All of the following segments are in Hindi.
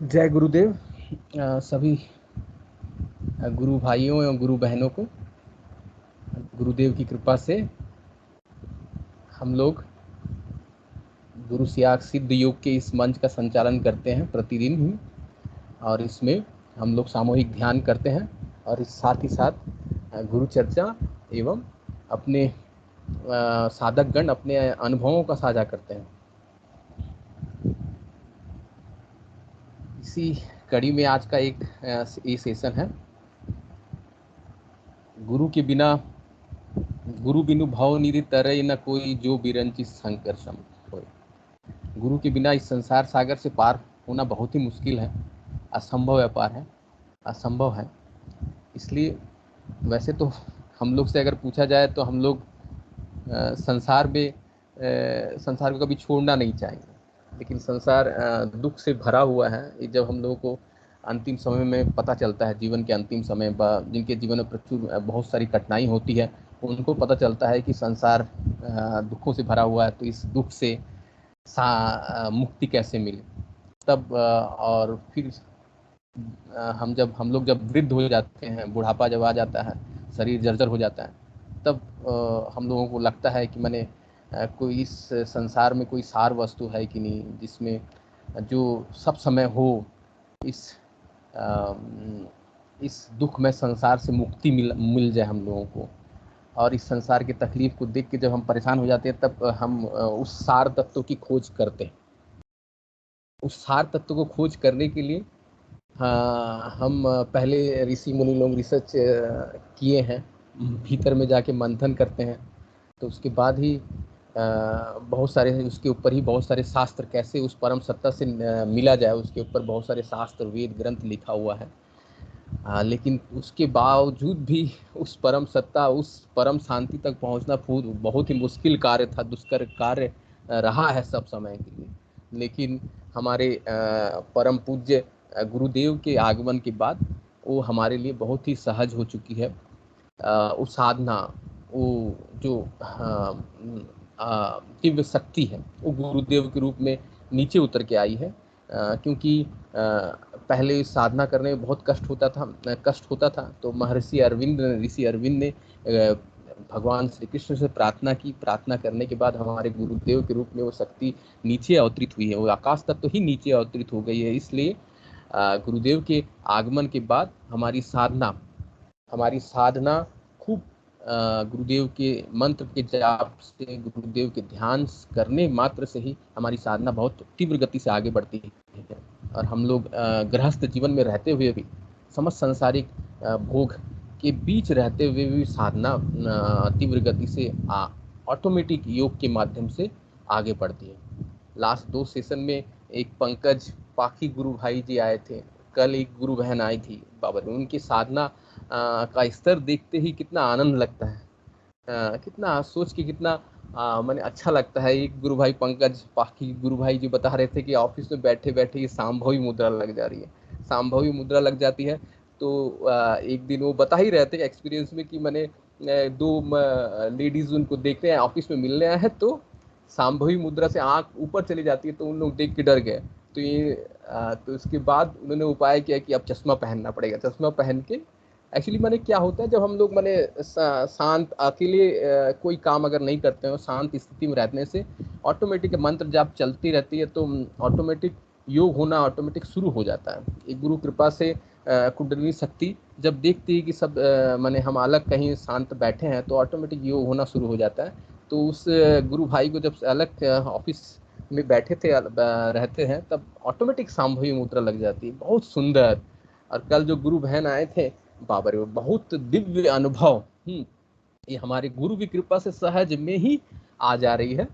जय गुरुदेव। सभी गुरु भाइयों एवं गुरु बहनों को गुरुदेव की कृपा से हम लोग गुरु सियाग सिद्ध योग के इस मंच का संचालन करते हैं प्रतिदिन ही, और इसमें हम लोग सामूहिक ध्यान करते हैं और इस साथ ही साथ गुरु चर्चा एवं अपने साधकगण अपने अनुभवों का साझा करते हैं। इसी कड़ी में आज का एक ये सेशन है, गुरु के बिना गुरु बिनु भव निधि तरय न कोई, जो बिरंची शंकर सम होय। गुरु के बिना इस संसार सागर से पार होना बहुत ही मुश्किल है, असंभव व्यापार है, असंभव है। इसलिए वैसे तो हम लोग से अगर पूछा जाए तो हम लोग संसार को कभी छोड़ना नहीं चाहेंगे, लेकिन संसार दुख से भरा हुआ है। ये जब हम लोगों को अंतिम समय में पता चलता है, जीवन के अंतिम समय जिनके जीवन में प्रचुर बहुत सारी कठिनाई होती है, उनको पता चलता है कि संसार दुखों से भरा हुआ है, तो इस दुख से मुक्ति कैसे मिले। तब और फिर हम लोग जब वृद्ध हो जाते हैं, बुढ़ापा जब आ जाता है, शरीर जर्जर हो जाता है, तब हम लोगों को लगता है कि मैंने कोई इस संसार में कोई सार वस्तु है कि नहीं, जिसमें जो सब समय हो इस दुख में संसार से मुक्ति मिल जाए हम लोगों को। और इस संसार की तकलीफ को देख के जब हम परेशान हो जाते हैं, तब हम उस सार तत्व की खोज करते हैं। उस सार तत्व को खोज करने के लिए हम पहले ऋषि मुनि लोग रिसर्च किए हैं, भीतर में जाके मंथन करते हैं, तो उसके बाद ही बहुत सारे उसके ऊपर ही बहुत सारे शास्त्र, कैसे उस परम सत्ता से मिला जाए, उसके ऊपर बहुत सारे शास्त्र वेद ग्रंथ लिखा हुआ है। लेकिन उसके बावजूद भी उस परम सत्ता, उस परम शांति तक पहुंचना बहुत ही मुश्किल कार्य था, दुष्कर कार्य रहा है सब समय के लिए। लेकिन हमारे परम पूज्य गुरुदेव के आगमन के बाद वो हमारे लिए बहुत ही सहज हो चुकी है। वो साधना, वो जो दिव्य शक्ति है, वो गुरुदेव के रूप में नीचे उतर के आई है। क्योंकि पहले साधना करने में बहुत कष्ट होता था, तो ऋषि अरविंद ने भगवान श्री कृष्ण से प्रार्थना की। प्रार्थना करने के बाद हमारे गुरुदेव के रूप में वो शक्ति नीचे अवतरित हुई है, वो आकाश तत्व ही नीचे अवतरित हो गई है। इसलिए गुरुदेव के आगमन के बाद हमारी साधना खूब गुरुदेव के मंत्र के जाप से, गुरुदेव के ध्यान करने मात्र से ही हमारी साधना बहुत तीव्र गति से आगे बढ़ती है। और हम लोग गृहस्थ जीवन में रहते हुए भी, समस्त सांसारिक भोग के बीच रहते हुए भी साधना तीव्र गति से ऑटोमेटिक योग के माध्यम से आगे बढ़ती है। लास्ट 2 सेशन में एक पंकज पाखी गुरु भाई जी आए थे, कल एक गुरु बहन आई थी बाबा, उनकी साधना का स्तर देखते ही कितना आनंद लगता है, कितना सोच के कितना मैंने अच्छा लगता है। एक गुरु भाई पंकज पाखी गुरु भाई जी बता रहे थे कि ऑफिस में बैठे बैठे ये सांभवी मुद्रा लग जा रही है, सांभवी मुद्रा लग जाती है। तो एक दिन वो बता ही रहे थे एक्सपीरियंस में कि मैंने 2 लेडीज उनको देखते हैं, ऑफिस में मिलने आए हैं, तो सांभवी मुद्रा से आंख ऊपर चली जाती है, तो उन लोग देख के डर गए। तो इसके बाद उन्होंने उपाय किया कि अब चश्मा पहनना पड़ेगा। चश्मा पहन के एक्चुअली मैंने क्या होता है, जब हम लोग शांत अकेले कोई काम अगर नहीं करते हो, शांत स्थिति में रहने से ऑटोमेटिक मंत्र जाप चलती रहती है, तो ऑटोमेटिक योग होना ऑटोमेटिक शुरू हो जाता है। एक गुरु कृपा से कुंडलिनी शक्ति जब देखती है कि सब मैंने हम अलग कहीं शांत बैठे हैं, तो ऑटोमेटिक योग होना शुरू हो जाता है। तो उस गुरु भाई को जब अलग ऑफिस में बैठे थे रहते हैं, तब ऑटोमेटिक सांभवी मुद्रा लग जाती है, बहुत सुंदर। और कल जो गुरु बहन आए थे, बाबर बहुत दिव्य अनुभव, ये हमारे गुरु की कृपा से सहज में ही आ जा रही है।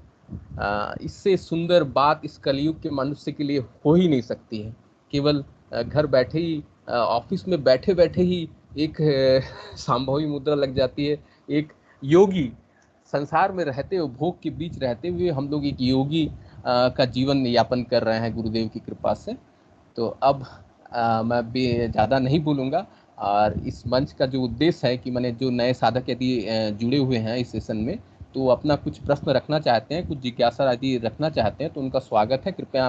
इससे सुंदर बात इस कलयुग के मनुष्य के लिए हो ही नहीं सकती है। केवल घर बैठे ही, ऑफिस में बैठे बैठे ही एक सांभवी मुद्रा लग जाती है। एक योगी, संसार में रहते हुए, भोग के बीच रहते हुए हम लोग एक योगी का जीवन यापन कर रहे हैं गुरुदेव की कृपा से। तो अब मैं भी ज़्यादा नहीं बोलूँगा, और इस मंच का जो उद्देश्य है कि मैंने जो नए साधक यदि जुड़े हुए हैं इस सेशन में, तो अपना कुछ प्रश्न रखना चाहते हैं, कुछ जिज्ञासा आदि रखना चाहते हैं तो उनका स्वागत है। कृपया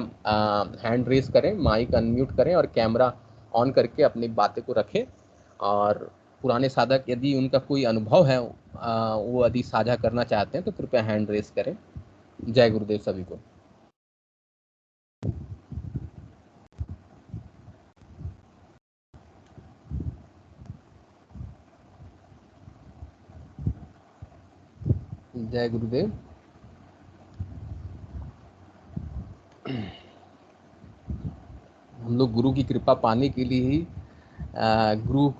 हैंड रेस करें, माइक अनम्यूट करें और कैमरा ऑन करके अपनी बातें को रखें। और पुराने साधक यदि उनका कोई अनुभव है वो यदि साझा करना चाहते हैं तो कृपया हैंड रेस करें। जय गुरुदेव सभी को। जय गुरुदेव। हम लोग गुरु की कृपा पाने के लिए ही गुरु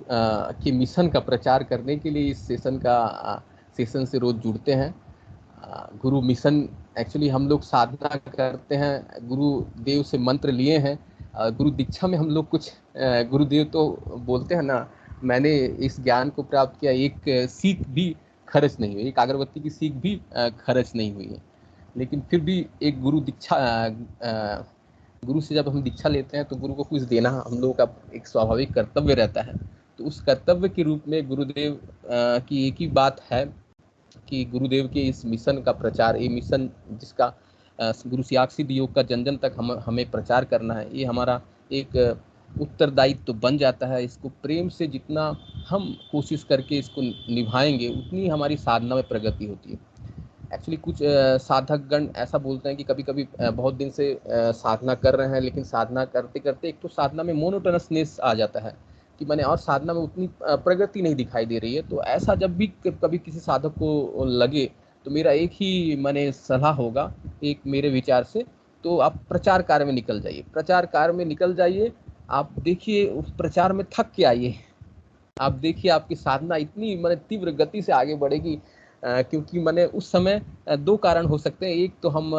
के मिशन का प्रचार करने के लिए इस सेशन से रोज जुड़ते हैं। गुरु मिशन एक्चुअली हम लोग साधना करते हैं, गुरुदेव से मंत्र लिए हैं। गुरु दीक्षा में हम लोग कुछ गुरुदेव तो बोलते हैं ना, मैंने इस ज्ञान को प्राप्त किया, एक सीख भी खर्च नहीं हुई, एक अगरबत्ती की सीख भी खर्च नहीं हुई है। लेकिन फिर भी एक गुरु से जब हम दीक्षा लेते हैं तो गुरु को कुछ देना हम लोगों का एक स्वाभाविक कर्तव्य रहता है। तो उस कर्तव्य के रूप में गुरुदेव की एक ही बात है कि गुरुदेव के इस मिशन का प्रचार, ये मिशन जिसका गुरु सियाग सिद्ध योग का जन जन तक हमें प्रचार करना है, ये हमारा एक उत्तरदायित्व तो बन जाता है। इसको प्रेम से जितना हम कोशिश करके इसको निभाएंगे उतनी हमारी साधना में प्रगति होती है। एक्चुअली कुछ साधक गण ऐसा बोलते हैं कि कभी कभी बहुत दिन से साधना कर रहे हैं, लेकिन साधना करते करते एक तो साधना में मोनोटोनसनेस आ जाता है कि मैंने, और साधना में उतनी प्रगति नहीं दिखाई दे रही है। तो ऐसा जब भी कभी किसी साधक को लगे तो मेरा एक ही मैंने सलाह होगा, एक मेरे विचार से, तो आप प्रचार कार्य में निकल जाइए, प्रचार कार्य में निकल जाइए। आप देखिए उस प्रचार में थक के आइए, आप देखिए आपकी साधना इतनी मैंने तीव्र गति से आगे बढ़ेगी। क्योंकि मैंने उस समय दो कारण हो सकते हैं, एक तो हम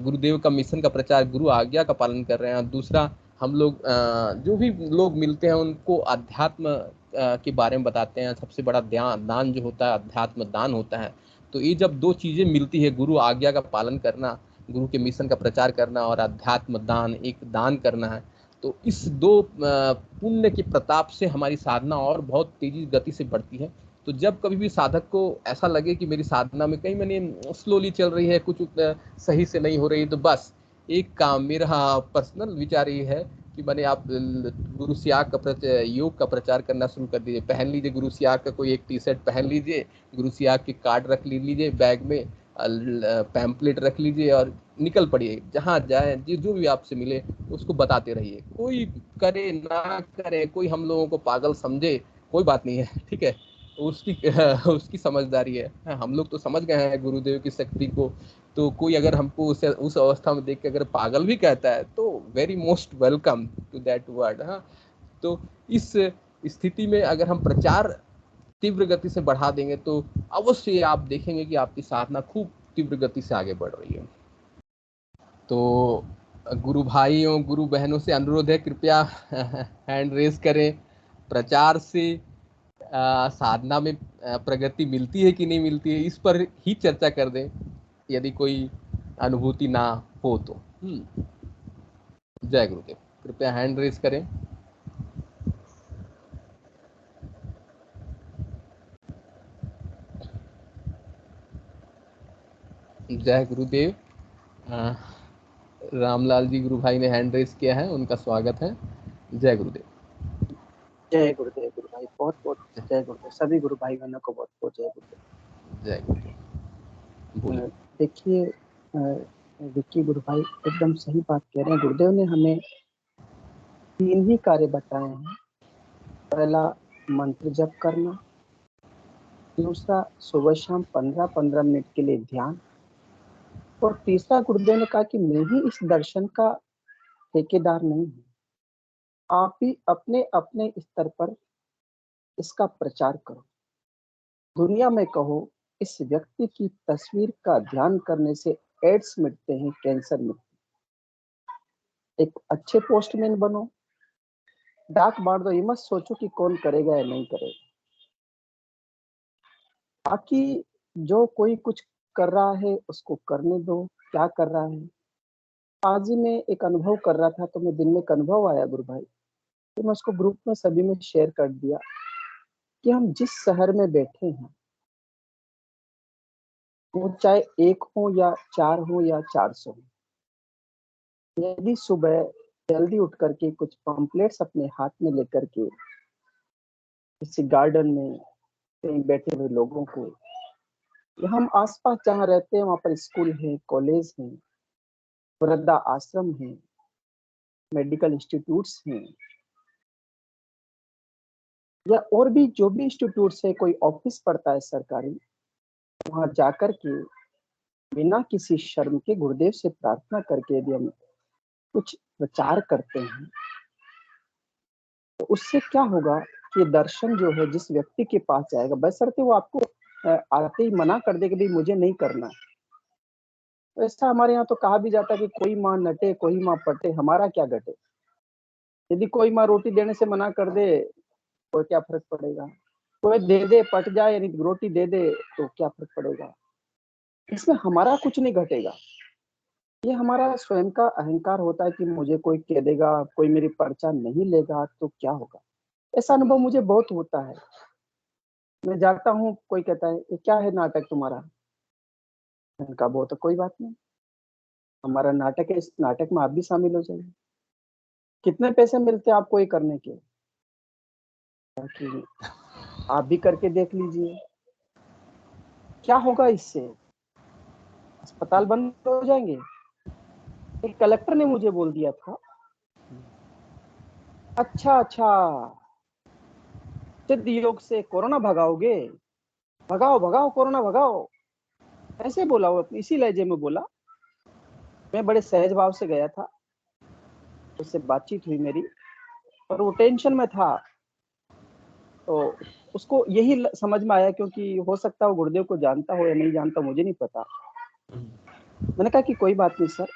गुरुदेव का मिशन का प्रचार, गुरु आज्ञा का पालन कर रहे हैं, और दूसरा हम लोग जो भी लोग मिलते हैं उनको अध्यात्म के बारे में बताते हैं। सबसे बड़ा दान जो होता है अध्यात्म दान होता है। तो ये जब दो चीजें मिलती है, गुरु आज्ञा का पालन करना, गुरु के मिशन का प्रचार करना, और अध्यात्म दान, एक दान करना है, तो इस दो पुण्य के प्रताप से हमारी साधना और बहुत तेजी गति से बढ़ती है। तो जब कभी भी साधक को ऐसा लगे कि मेरी साधना में कहीं मैंने स्लोली चल रही है, कुछ सही से नहीं हो रही, तो बस एक काम, मेरा पर्सनल विचार ये है कि मैंने आप गुरु सियाग का योग का प्रचार करना शुरू कर दीजिए। पहन लीजिए गुरु सियाग का कोई एक टी शर्ट पहन लीजिए, गुरु सियाग के कार्ड रख लीजिए बैग में, पैम्पलेट रख लीजिए और निकल पड़िए। जहाँ जाए जो भी आपसे मिले उसको बताते रहिए। कोई करे ना करे, कोई हम लोगों को पागल समझे, कोई बात नहीं है, ठीक है, उसकी उसकी समझदारी है। हम लोग तो समझ गए हैं गुरुदेव की शक्ति को। तो कोई अगर हमको उस अवस्था में देख के अगर पागल भी कहता है तो very most welcome to that word. हाँ, तो इस स्थिति में अगर हम प्रचार तीव्र गति से बढ़ा देंगे तो अवश्य आप देखेंगे कि आपकी साधना खूब तीव्र गति से आगे बढ़ रही है। तो गुरु भाइयों, गुरु बहनों से अनुरोध है, कृपया हैंड रेस करें। प्रचार से साधना में प्रगति मिलती है कि नहीं मिलती है, इस पर ही चर्चा कर दें यदि कोई अनुभूति ना हो तो। जय गुरुदेव। कृपया हैंड रेस करें। जय गुरुदेव। रामलाल जी गुरु भाई ने हैंड रेस किया है, उनका स्वागत है। जय गुरुदेव। जय गुरुदेव गुरु भाई, बहुत बहुत जय गुरुदेव। सभी गुरु भाई बहनों को बहुत बहुत जय गुरुदेव। जय गुरुदेव। देखिए विक्की गुरु भाई एकदम सही बात कह रहे हैं। गुरुदेव ने हमें 3 ही कार्य बताए हैं। पहला मंत्र जप करना, दूसरा सुबह शाम 15-15 मिनट के लिए ध्यान, और तीसरा गुरुदेव ने कहा कि मैं ही इस दर्शन का ठेकेदार नहीं हूँ, आप ही अपने अपने स्तर पर इसका प्रचार करो। दुनिया में कहो इस व्यक्ति की तस्वीर का ध्यान करने से एड्स मिटते हैं, कैंसर मिटते। एक अच्छे पोस्टमैन बनो, डाक बांट दो, ये मत सोचो कि कौन करेगा या नहीं करेगा। बाकी जो कोई कुछ कर रहा है उसको करने दो, क्या कर रहा है। आज ही मैं एक अनुभव कर रहा था, तो मैं दिन में एक अनुभव आया गुरु भाई, तो मैं उसको ग्रुप में सभी में शेयर कर दिया कि हम जिस शहर में बैठे हैं वो चाहे 1 हो या 4 हो या 400 हो। यदि सुबह जल्दी उठ करके कुछ पम्पलेट्स अपने हाथ में लेकर के किसी गार्डन में कहीं बैठे हुए लोगों को, या हम आस-पास जहाँ रहते हैं वहाँ पर स्कूल है, कॉलेज हैं, वृद्धा आश्रम हैं, मेडिकल इंस्टीट्यूट्स हैं, या और भी जो भी इंस्टीट्यूट्स है, कोई ऑफिस पड़ता है सरकारी, वहाँ जाकर के बिना किसी शर्म के गुरुदेव से प्रार्थना करके यदि हम कुछ प्रचार करते हैं, तो उससे क्या होगा कि दर्शन जो है जिस व्यक्ति के पास जाएगा, बशर्ते वो आपको आते ही मना कर दे कि भाई मुझे नहीं करना है। तो ऐसा हमारे यहाँ तो कहा भी जाता है कि कोई माँ नटे, कोई माँ पटे, हमारा क्या घटे। यदि कोई माँ रोटी देने से मना कर दे तो क्या फर्क पड़ेगा? कोई दे दे, पट जाए यानी रोटी दे दे तो क्या फर्क पड़ेगा? इसमें हमारा कुछ नहीं घटेगा। ये हमारा स्वयं का अहंकार होता है कि मुझे कोई कह देगा, कोई मेरी पर्चा नहीं लेगा तो क्या होगा? ऐसा अनुभव मुझे बहुत होता है। मैं जाता हूँ, कोई कहता है, "ये क्या है नाटक तुम्हारा?" मैंने कहा, "वो तो कोई बात नहीं, हमारा नाटक है, इस नाटक में आप भी शामिल हो जाइए। कितने पैसे मिलते हैं आपको ये करने के?" कि आप भी करके देख लीजिए। क्या होगा इससे? अस्पताल बंद हो जाएँगे? एक कलेक्टर ने मुझे बोल दिया था, "अच्छा, अच्छा, सिद्ध योग से कोरोना भगाओगे? भगाओ, भगाओ, कोरोना भगाओ।" ऐसे बोला वो, इसी लहजे में बोला। मैं बड़े सहज भाव से गया था, उससे बातचीत हुई मेरी, और वो टेंशन में था। तो उसको यही समझ में आया, क्योंकि हो सकता है वो गुरुदेव को जानता हो या नहीं जानता, मुझे नहीं पता। मैंने कहा कि कोई बात नहीं सर,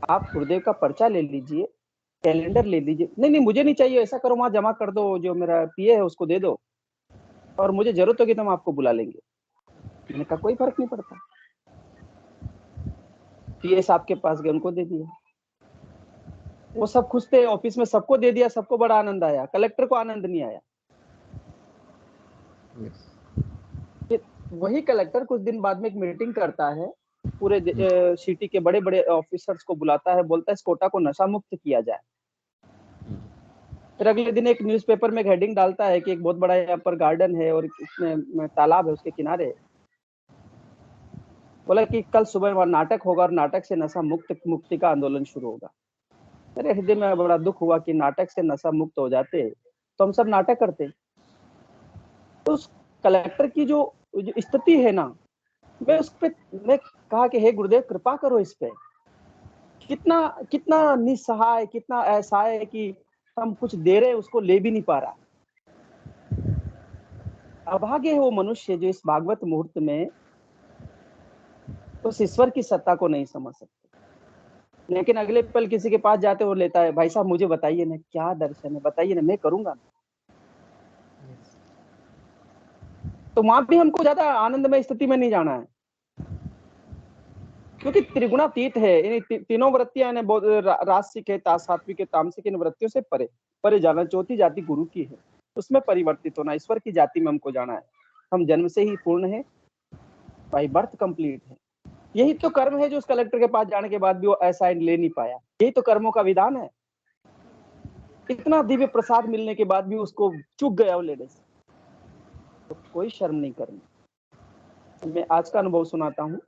आप गुरुदेव का पर्चा ले लीजिए, कैलेंडर ले लीजिए। नहीं नहीं, मुझे नहीं चाहिए, ऐसा करो वहां जमा कर दो, जो मेरा पीए है उसको दे दो, और मुझे जरूरत होगी तो हम आपको बुला लेंगे। मैंने कहा कोई फर्क नहीं पड़ता। पीए साहब के पास गए, उनको दे दिया। वो सब खुश थे, ऑफिस में सबको दे दिया, सबको बड़ा आनंद आया, कलेक्टर को आनंद नहीं आया। वही कलेक्टर कुछ दिन बाद में एक मीटिंग करता है, पूरे सिटी के बड़े बड़े ऑफिसर्स को बुलाता है, बोलता है इस कोटा को नशा मुक्त किया जाए। फिर अगले दिन एक न्यूज़पेपर में एक हेडिंग डालता है कि एक बहुत बड़ा यहाँ पर गार्डन है और इसमें तालाब है, उसके किनारे बोला कि कल सुबह वहां नाटक होगा और नाटक से नशा मुक्ति का आंदोलन शुरू होगा। मेरे हृदय में बड़ा दुख हुआ कि नाटक से नशा मुक्त हो जाते तो हम सब नाटक करते। तो उस कलेक्टर की जो स्थिति है ना, मैं कहा कि हे गुरुदेव कृपा करो इस पे। कितना कितना निस्सहाय, कितना असहाय है कि हम कुछ दे रहे उसको ले भी नहीं पा रहा। अभागे है वो मनुष्य जो इस भागवत मुहूर्त में उस ईश्वर की सत्ता को नहीं समझ सकते, लेकिन अगले पल किसी के पास जाते वो लेता है, भाई साहब मुझे बताइए ना क्या दर्शन है, बताइए ना, मैं करूंगा। तो वहां भी हमको ज्यादा आनंदमय स्थिति में नहीं जाना है, क्योंकि त्रिगुणातीत है। तीनों वृत्तियां राजसिक है, सात्विक है, तामसिक, इन वृत्तियों से परे परे जाना। चौथी जाति गुरु की है, उसमें परिवर्तित होना, ईश्वर की जाति में हमको जाना है। हम जन्म से ही पूर्ण है, बाई बर्थ कंप्लीट है। यही तो कर्म है जो उस कलेक्टर के पास जाने के बाद भी वो ऐसा ले नहीं पाया। यही तो कर्मों का विधान है। इतना दिव्य प्रसाद मिलने के बाद भी उसको चूक गया वो लेने से, तो कोई शर्म नहीं करनी। मैं आज का अनुभव सुनाता हूँ।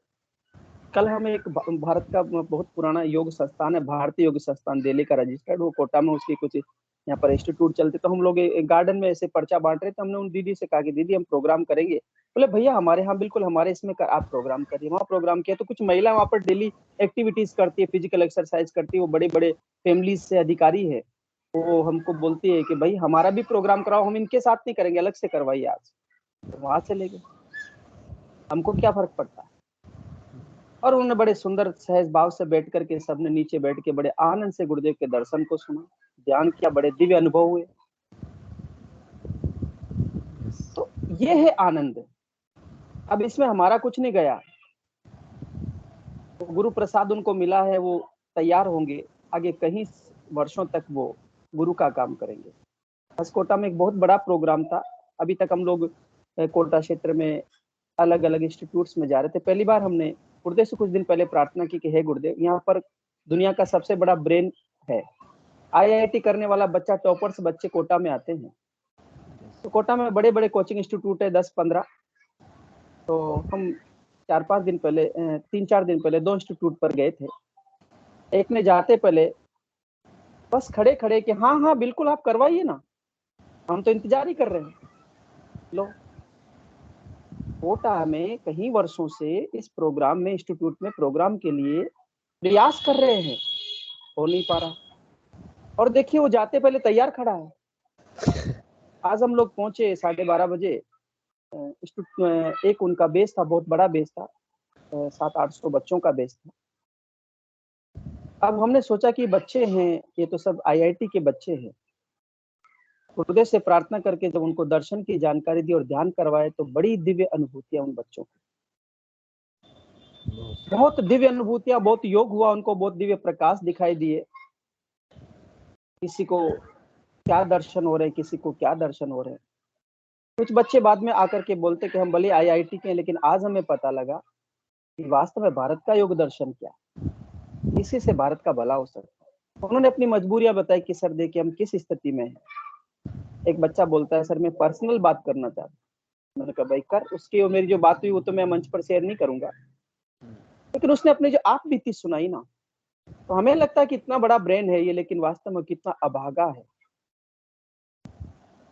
कल हमें एक भारत का बहुत पुराना योग संस्थान है, भारतीय योग संस्थान दिल्ली का रजिस्टर्ड, वो कोटा में उसकी कुछ यहाँ पर इंस्टीट्यूट चलते, तो हम लोग गार्डन में ऐसे पर्चा बांट रहे थे। हमने उन दीदी से कहा कि दीदी हम प्रोग्राम करेंगे। बोले भैया हमारे यहाँ बिल्कुल, हमारे इसमें आप प्रोग्राम करिए। वहाँ प्रोग्राम किया तो कुछ महिला वहाँ पर डेली एक्टिविटीज करती है, फिजिकल एक्सरसाइज करती है, वो बड़े बड़े फैमिलीज से अधिकारी है। वो हमको बोलती है कि भाई हमारा भी प्रोग्राम कराओ, हम इनके साथ नहीं करेंगे, अलग से करवाइए आज। तो वहां से ले गए, हमको क्या फर्क पड़ता है। और उन्होंने बड़े सुंदर सहज भाव से बैठ करके, सबने नीचे बैठ के बड़े आनंद से गुरुदेव के दर्शन को सुना, ध्यान किया, बड़े दिव्य अनुभव हुए। तो ये है आनंद। अब इसमें हमारा कुछ नहीं गया, तो गुरु प्रसाद उनको मिला है, वो तैयार होंगे आगे कहीं वर्षों तक वो गुरु का काम करेंगे। कोटा में एक बहुत बड़ा प्रोग्राम था। अभी तक हम लोग कोटा क्षेत्र में अलग अलग इंस्टीट्यूट्स में जा रहे थे। पहली बार हमने गुरुदेव से कुछ दिन पहले प्रार्थना की कि हे गुरुदेव, यहाँ पर दुनिया का सबसे बड़ा ब्रेन है, आईआईटी करने वाला बच्चा, टॉपर्स बच्चे कोटा में आते हैं। तो कोटा में बड़े बड़े कोचिंग इंस्टीट्यूट है 10-15। तो हम 4-5 दिन पहले 3-4 दिन पहले 2 इंस्टीट्यूट पर गए थे। एक में जाते पहले बस खड़े खड़े कि हाँ हाँ बिल्कुल आप करवाइए ना, हम तो इंतजार ही कर रहे हैं। लो, कोटा में कई वर्षों से इस प्रोग्राम में, इंस्टीट्यूट में प्रोग्राम के लिए प्रयास कर रहे हैं, हो नहीं पा रहा। और देखिए वो जाते पहले तैयार खड़ा है। आज हम लोग पहुंचे 12:30 बजे। एक उनका बेस था, बहुत बड़ा बेस था, 700-800 बच्चों का बेस था। अब हमने सोचा कि बच्चे हैं, ये तो सब आईआईटी के बच्चे हैं। गुरुदेव से प्रार्थना करके जब उनको दर्शन की जानकारी दी और ध्यान करवाए तो बड़ी दिव्य अनुभूतियां उन बच्चों को, बहुत दिव्य अनुभूतियां, बहुत योग हुआ उनको, बहुत दिव्य प्रकाश दिखाई दिए। किसी को क्या दर्शन हो रहे हैं, किसी को क्या दर्शन हो रहे हैं। कुछ बच्चे बाद में आकर के बोलते कि हम भले आईआईटी के हैं, लेकिन आज हमें पता लगा कि वास्तव में भारत का योग दर्शन क्या, इसी से भारत का भला हो सकता है। उन्होंने अपनी मजबूरियां बताई कि सर देखिए हम किस स्थिति में हैं। एक बच्चा बोलता है सर मैं पर्सनल बात करना चाहता हूँ। मैंने कहा भाई कर, उसकी और मेरी जो बात हुई वो तो मैं मंच पर शेयर नहीं करूंगा, लेकिन उसने अपनी जो आप बीती सुनाई ना, तो हमें लगता है कि इतना बड़ा ब्रेन है ये, लेकिन वास्तव में कितना अभागा है।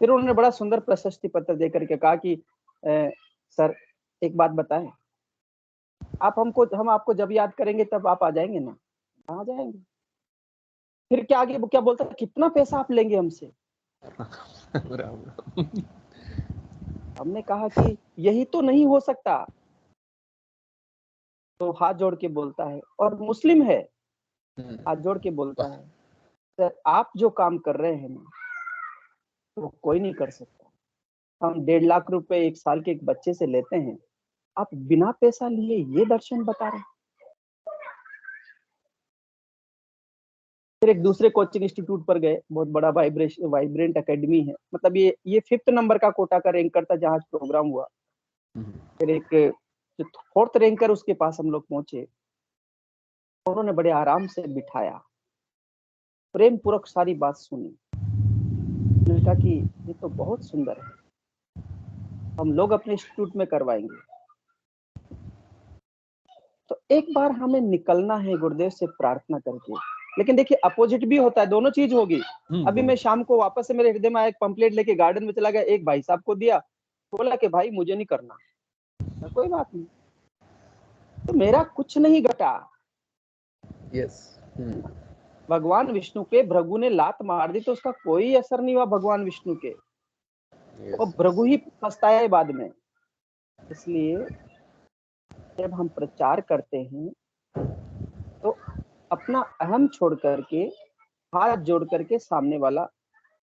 फिर उन्होंने बड़ा सुंदर प्रशस्ति पत्र देकर के कहा कि सर एक बात बताएं, हम आपको जब याद करेंगे तब आप आ जाएंगे ना? आ जाएंगे। फिर क्या आगे, वो क्या बोलता है, कितना पैसा आप लेंगे हमसे? हमने कहा कि यही तो नहीं हो सकता। तो हाथ जोड़ के बोलता है, और मुस्लिम है, हाथ जोड़ के बोलता है, सर आप जो काम कर रहे हैं ना, तो कोई नहीं कर सकता। हम 1.5 लाख रुपए 1 साल के एक बच्चे से लेते हैं, आप बिना पैसा लिए ये दर्शन बता रहे हैं। फिर एक दूसरे कोचिंग इंस्टीट्यूट पर गए, बहुत बड़ा वाइब्रेंट एकेडमी है, मतलब ये 5th नंबर का कोटा का रैंकर था जहाँ प्रोग्राम हुआ। फिर एक जो 4th रैंकर, उसके पास हम लोग पहुंचे, उन्होंने बड़े आराम से बिठाया, प्रेम पूर्वक सारी बात सुनी। उन्होंने कहा कि ये तो बहुत सुंदर है, हम लोग अपने इंस्टीट्यूट में करवाएंगे। तो एक बार हमें निकलना है गुरुदेव से प्रार्थना करके, लेकिन देखिए अपोजिट भी होता है, दोनों चीज होगी। अभी मैं शाम को वापस से मेरे हृदय में एक पंपलेट लेके गार्डन में चला गया, एक भाई साहब को दिया, बोला कि भाई मुझे नहीं करना। कोई बात नहीं, तो मेरा कुछ नहीं घटा। यस। भगवान विष्णु के भृगु ने लात मार दी तो उसका कोई असर नहीं हुआ भगवान विष्णु के, वो भृगु ही पछताया बाद में। इसलिए जब हम प्रचार करते हैं तो अपना अहम छोड़ करके, हाथ जोड़ करके सामने वाला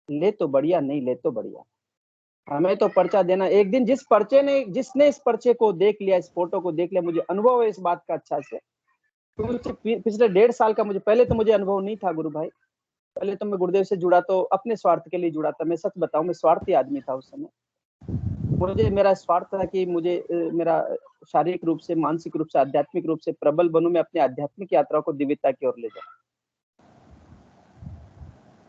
ले तो बढ़िया, नहीं ले तो बढ़िया, हमें तो पर्चा देना। एक दिन जिसने इस पर्चे को देख लिया, इस फोटो को देख लिया, मुझे अनुभव है इस बात का अच्छा से, पिछले 1.5 साल का पहले तो मुझे अनुभव नहीं था गुरु भाई। पहले तो मैं गुरुदेव से जुड़ा तो अपने स्वार्थ के लिए जुड़ा था। मैं सच बताऊं, मैं स्वार्थी आदमी था उस समय। मुझे मेरा स्वार्थ था कि मुझे मेरा शारीरिक रूप से, मानसिक रूप से, आध्यात्मिक रूप से प्रबल बनूं, मैं अपनी आध्यात्मिक यात्रा को दिव्यता की ओर ले जाऊं।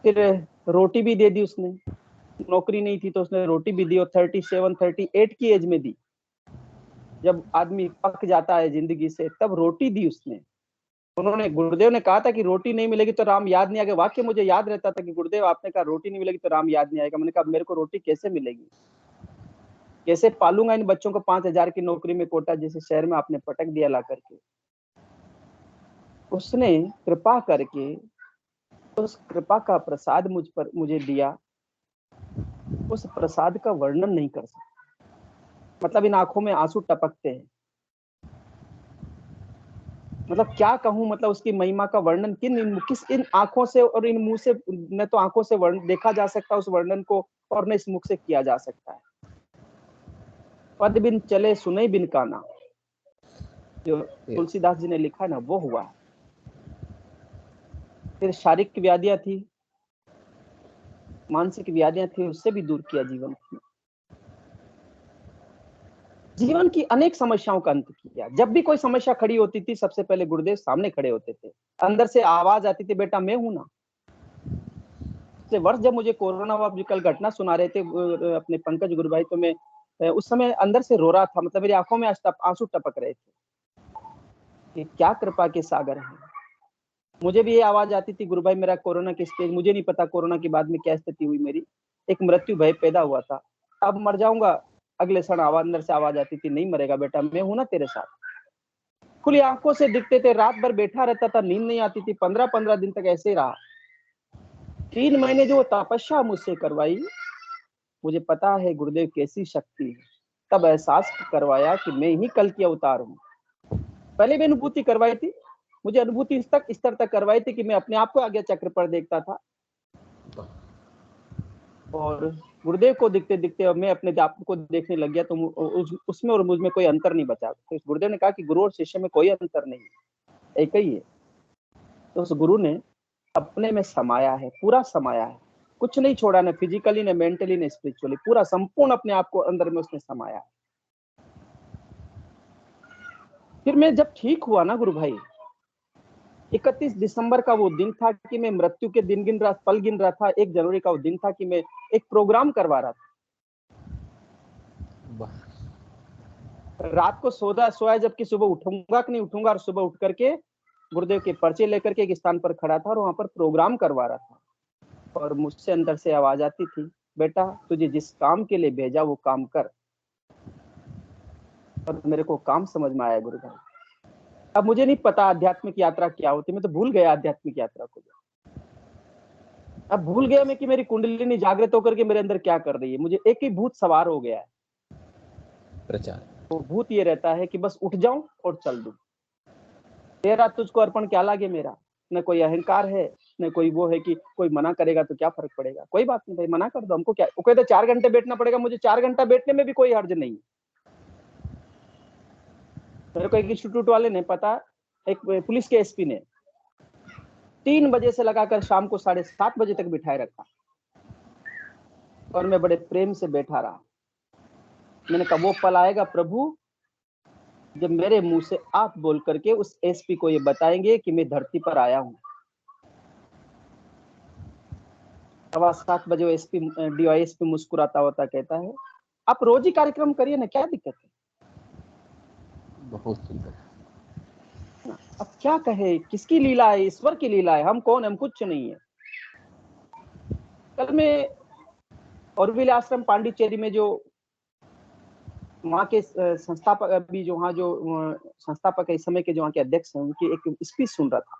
फिर रोटी भी दे दी उसने, नौकरी नहीं थी तो उसने रोटी भी दी, और 37-38 की एज में दी। जब आदमी पक जाता है जिंदगी से, तब रोटी दी उसने। उन्होंने, गुरुदेव ने कहा था कि रोटी नहीं मिलेगी तो राम याद नहीं आएगा। वाक्य मुझे याद रहता था कि गुरुदेव आपने कहा रोटी नहीं मिलेगी तो राम याद नहीं आएगा। मैंने कहा मेरे को रोटी कैसे मिलेगी, कैसे पालूंगा इन बच्चों को? 5,000 की नौकरी में कोटा जैसे शहर में आपने पटक दिया ला करके। उसने कृपा करके उस कृपा का प्रसाद मुझे दिया, उस प्रसाद का वर्णन नहीं कर सकता। मतलब इन आंखों में आंसू टपकते हैं, मतलब क्या कहूं, मतलब उसकी महिमा का वर्णन किस इन आंखों से और इन मुंह से, न तो आंखों से वर्णन देखा जा सकता उस वर्णन को, और न इस मुख से किया जा सकता है। पद बिन चले सुने बिन काना, जो तुलसीदास जी ने लिखा है ना, वो हुआ। फिर शारीरिक व्याधियां थी, मानसिक व्याधियां थी, उससे भी दूर किया जीवन में। जीवन की अनेक समस्याओं का अंत किया। जब भी कोई समस्या खड़ी होती थी, सबसे पहले गुरुदेव सामने खड़े होते थे। अंदर से आवाज आती थी, बेटा मैं हूं ना। पिछले वर्ष जब मुझे कोरोना आप कल घटना सुना रहे थे अपने पंकज गुरु भाई, तो मैं उस समय अंदर से रो रहा था। मतलब मेरी आंखों में आंसू टपक रहे थे कि क्या कृपा के सागर है। मुझे भी ये आवाज आती थी, गुरु भाई मेरा कोरोना की स्टेज, मुझे नहीं पता कोरोना के बाद में क्या स्थिति हुई मेरी। एक मृत्यु भय पैदा हुआ था, अब मर जाऊंगा। अगले क्षण आवाज अंदर से आवाज आती थी, नहीं मरेगा बेटा, मैं हूं ना तेरे साथ। खुली आंखों से दिखते थे, रात भर बैठा रहता था, नींद नहीं आती थी। 15-15 दिन तक ऐसे ही रहा। 3 महीने जो तपस्या मुझसे करवाई, मुझे पता है गुरुदेव कैसी शक्ति है। तब एहसास करवाया कि मैं ही कल की अवतार हूँ। पहले भी अनुभूति करवाई थी, मुझे अनुभूति स्तर तक करवाई थी कि मैं अपने आप को आज्ञा चक्र पर देखता था, और गुरुदेव को दिखते दिखते मैं अपने आप को देखने लग गया। तो उसमें और मुझ में कोई अंतर नहीं बचा। तो गुरुदेव ने कहा कि गुरु और शिष्य में कोई अंतर नहीं है, एक ही है। तो उस गुरु ने अपने में समाया है, पूरा समाया है, कुछ नहीं छोड़ा, न फिजिकली, न मेंटली, न स्पिरिचुअली, पूरा संपूर्ण अपने आप को अंदर में उसने समाया। फिर मैं जब ठीक हुआ ना गुरु भाई, 31 दिसंबर का वो दिन था कि मैं मृत्यु के दिन गिन रहा, पल गिन रहा था। 1 जनवरी का वो दिन था कि मैं एक प्रोग्राम करवा रहा था। रात को सोया, जबकि सुबह उठूंगा कि नहीं उठूंगा, और सुबह उठ करके गुरुदेव के पर्चे लेकर के एक स्थान पर खड़ा था और वहां पर प्रोग्राम करवा रहा था। और मुझसे अंदर से आवाज आती थी, बेटा तुझे जिस काम के लिए भेजा वो काम कर। और मेरे को काम समझ में आया गुरु भाई। अब मुझे नहीं पता आध्यात्मिक यात्रा क्या होती, मैं तो भूल गया आध्यात्मिक यात्रा को। अब भूल गया मैं कि मेरी कुंडलिनी जागृत होकर के मेरे अंदर क्या कर रही है। मुझे एक ही भूत सवार हो गया है। प्रचार। वो भूत ये रहता है कि बस उठ जाऊं और चल दूं। तेरा तुझको अर्पण क्या लागे मेरा। न कोई अहंकार है, न कोई वो है कि कोई मना करेगा तो क्या फर्क पड़ेगा। कोई बात नहीं भाई, मना कर दो, हमको क्या। वो कहते 4 घंटे बैठना पड़ेगा, मुझे 4 घंटा बैठने में भी कोई हर्ज नहीं। मेरे को एक इंस्टीट्यूट वाले ने पता, एक पुलिस के एसपी ने 3 बजे से लगाकर शाम को 7:30 बजे तक बिठाए रखा, और मैं बड़े प्रेम से बैठा रहा। मैंने कहा वो पल आएगा प्रभु जब मेरे मुंह से आप बोल करके उस एसपी को ये बताएंगे कि मैं धरती पर आया हूं। 7:15 बजे एसपी डीवाईएसपी मुस्कुराता होता कहता है, आप रोज ही कार्यक्रम करिए ना, क्या दिक्कत है। बहुत सुंदर। अब क्या कहे, किसकी लीला है, ईश्वर की लीला है। हम कौन, हम कुछ नहीं है। कल मैं औरविल आश्रम पांडिचेरी में जो वहाँ के संस्थापक, अभी जो वहाँ जो संस्थापक है इस समय के, जो वहाँ के अध्यक्ष हैं, उनकी एक स्पीच सुन रहा था।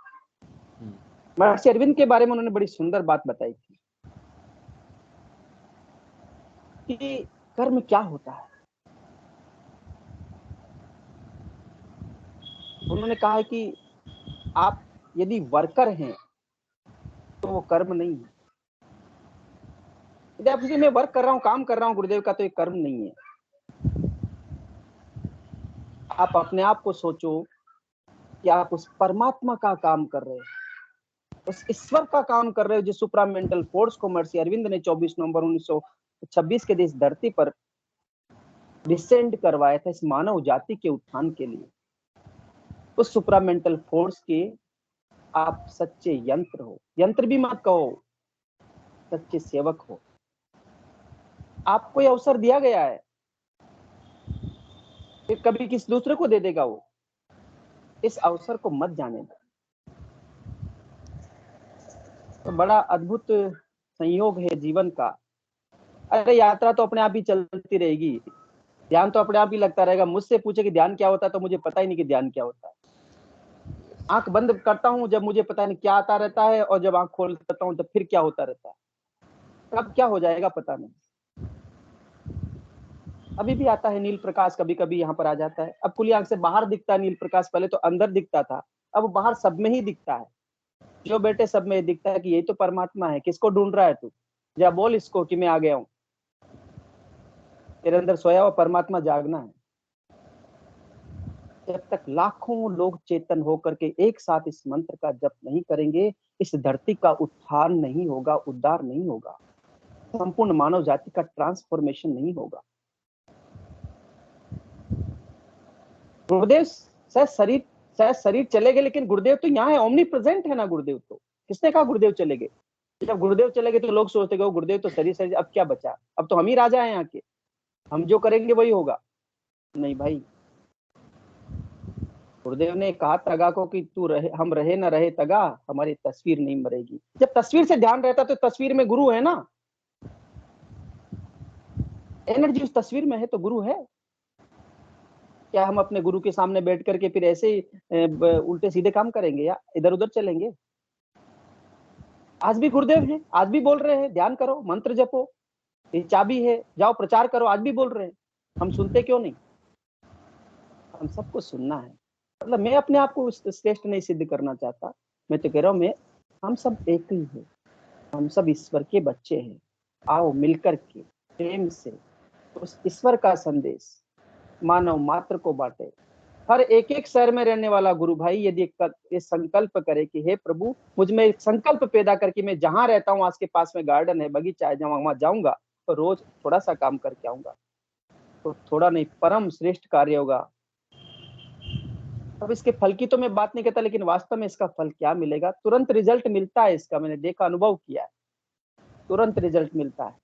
महर्षि अरविंद के बारे में उन्होंने बड़ी सुंदर बात बताई थी कि कर्म क्या होता है। उन्होंने कहा है कि आप यदि वर्कर हैं तो वो कर्म नहीं है। यदि आप मैं वर्क कर रहा हूँ, काम कर रहा हूँ गुरुदेव का, तो ये कर्म नहीं है। आप अपने आप को सोचो कि आप उस परमात्मा का काम कर रहे हो, उस ईश्वर का काम कर रहे हो, जिस सुप्रामेंटल फोर्स को महर्षि अरविंद ने 24 नवंबर 1926 के दिन धरती पर डिसेंड करवाया था इस मानव जाति के उत्थान के लिए। उस सुप्रामेंटल फोर्स के आप सच्चे यंत्र हो। यंत्र भी मत कहो, सच्चे सेवक हो। आपको यह अवसर दिया गया है, फिर कभी किसी दूसरे को दे देगा वो। इस अवसर को मत जाने दो। तो बड़ा अद्भुत संयोग है जीवन का। अरे यात्रा तो अपने आप ही चलती रहेगी, ध्यान तो अपने आप ही लगता रहेगा। मुझसे पूछे कि ध्यान क्या होता है, तो मुझे पता ही नहीं कि ध्यान क्या होता है। आंख बंद करता हूं जब मुझे पता नहीं क्या आता रहता है, और जब आंख खोल करता हूं तब फिर क्या होता रहता है। कब क्या हो जाएगा पता नहीं। अभी भी आता है नील प्रकाश, कभी कभी यहाँ पर आ जाता है। अब खुली आंख से बाहर दिखता है नील प्रकाश, पहले तो अंदर दिखता था, अब बाहर सब में ही दिखता है। जो बेटे सब में दिखता है कि यही तो परमात्मा है। किसको ढूंढ रहा है तू, जा बोल इसको कि मैं आ गया हूं। तेरे अंदर सोया हुआ परमात्मा जागना है। जब तक लाखों लोग चेतन होकर के एक साथ इस मंत्र का जप नहीं करेंगे, इस धरती का उत्थान नहीं होगा, उद्धार नहीं होगा, संपूर्ण मानव जाति का ट्रांसफॉर्मेशन नहीं होगा। गुरुदेव शायद शरीर चले गए, लेकिन गुरुदेव तो यहाँ है, ओमनी प्रेजेंट है ना गुरुदेव। तो किसने कहा गुरुदेव चले गए? जब गुरुदेव चले गए तो लोग सोचते गए गुरुदेव तो शरीर, अब क्या बचा, अब तो हम ही राजा हैं यहाँ के, हम जो करेंगे वही होगा। नहीं भाई, गुरुदेव ने कहा तगा को कि तू रहे, हम रहे ना रहे तगा, हमारी तस्वीर नहीं मरेगी। जब तस्वीर से ध्यान रहता तो तस्वीर में गुरु है ना, एनर्जी उस तस्वीर में है तो गुरु है। क्या हम अपने गुरु के सामने बैठ करके फिर ऐसे ही उल्टे सीधे काम करेंगे या इधर उधर चलेंगे? आज भी गुरुदेव हैं, आज भी बोल रहे हैं ध्यान करो, मंत्र जपो, ये चाबी है, जाओ प्रचार करो, आज भी बोल रहे हैं। हम सुनते क्यों नहीं? हम सबको सुनना है। मतलब मैं अपने आप को श्रेष्ठ नहीं सिद्ध करना चाहता, मैं तो कह रहा हूँ हम सब एक ही हैं, हम सब ईश्वर के बच्चे हैं। आओ मिलकर के प्रेम से उस ईश्वर का संदेश मानव मात्र को बांटे। हर एक एक शहर में रहने वाला गुरु भाई यदि ये संकल्प करे कि हे प्रभु, मुझ में एक संकल्प पैदा करके मैं जहां रहता हूँ, आज के पास में गार्डन है, बगीचा है, जहां वहां जाऊंगा तो रोज थोड़ा सा काम करके आऊंगा, तो थोड़ा नहीं परम श्रेष्ठ कार्य होगा। अब इसके फल की तो मैं बात नहीं करता, लेकिन वास्तव में इसका फल क्या मिलेगा? तुरंत रिजल्ट मिलता है इसका, मैंने देखा, अनुभव किया है, तुरंत रिजल्ट मिलता है।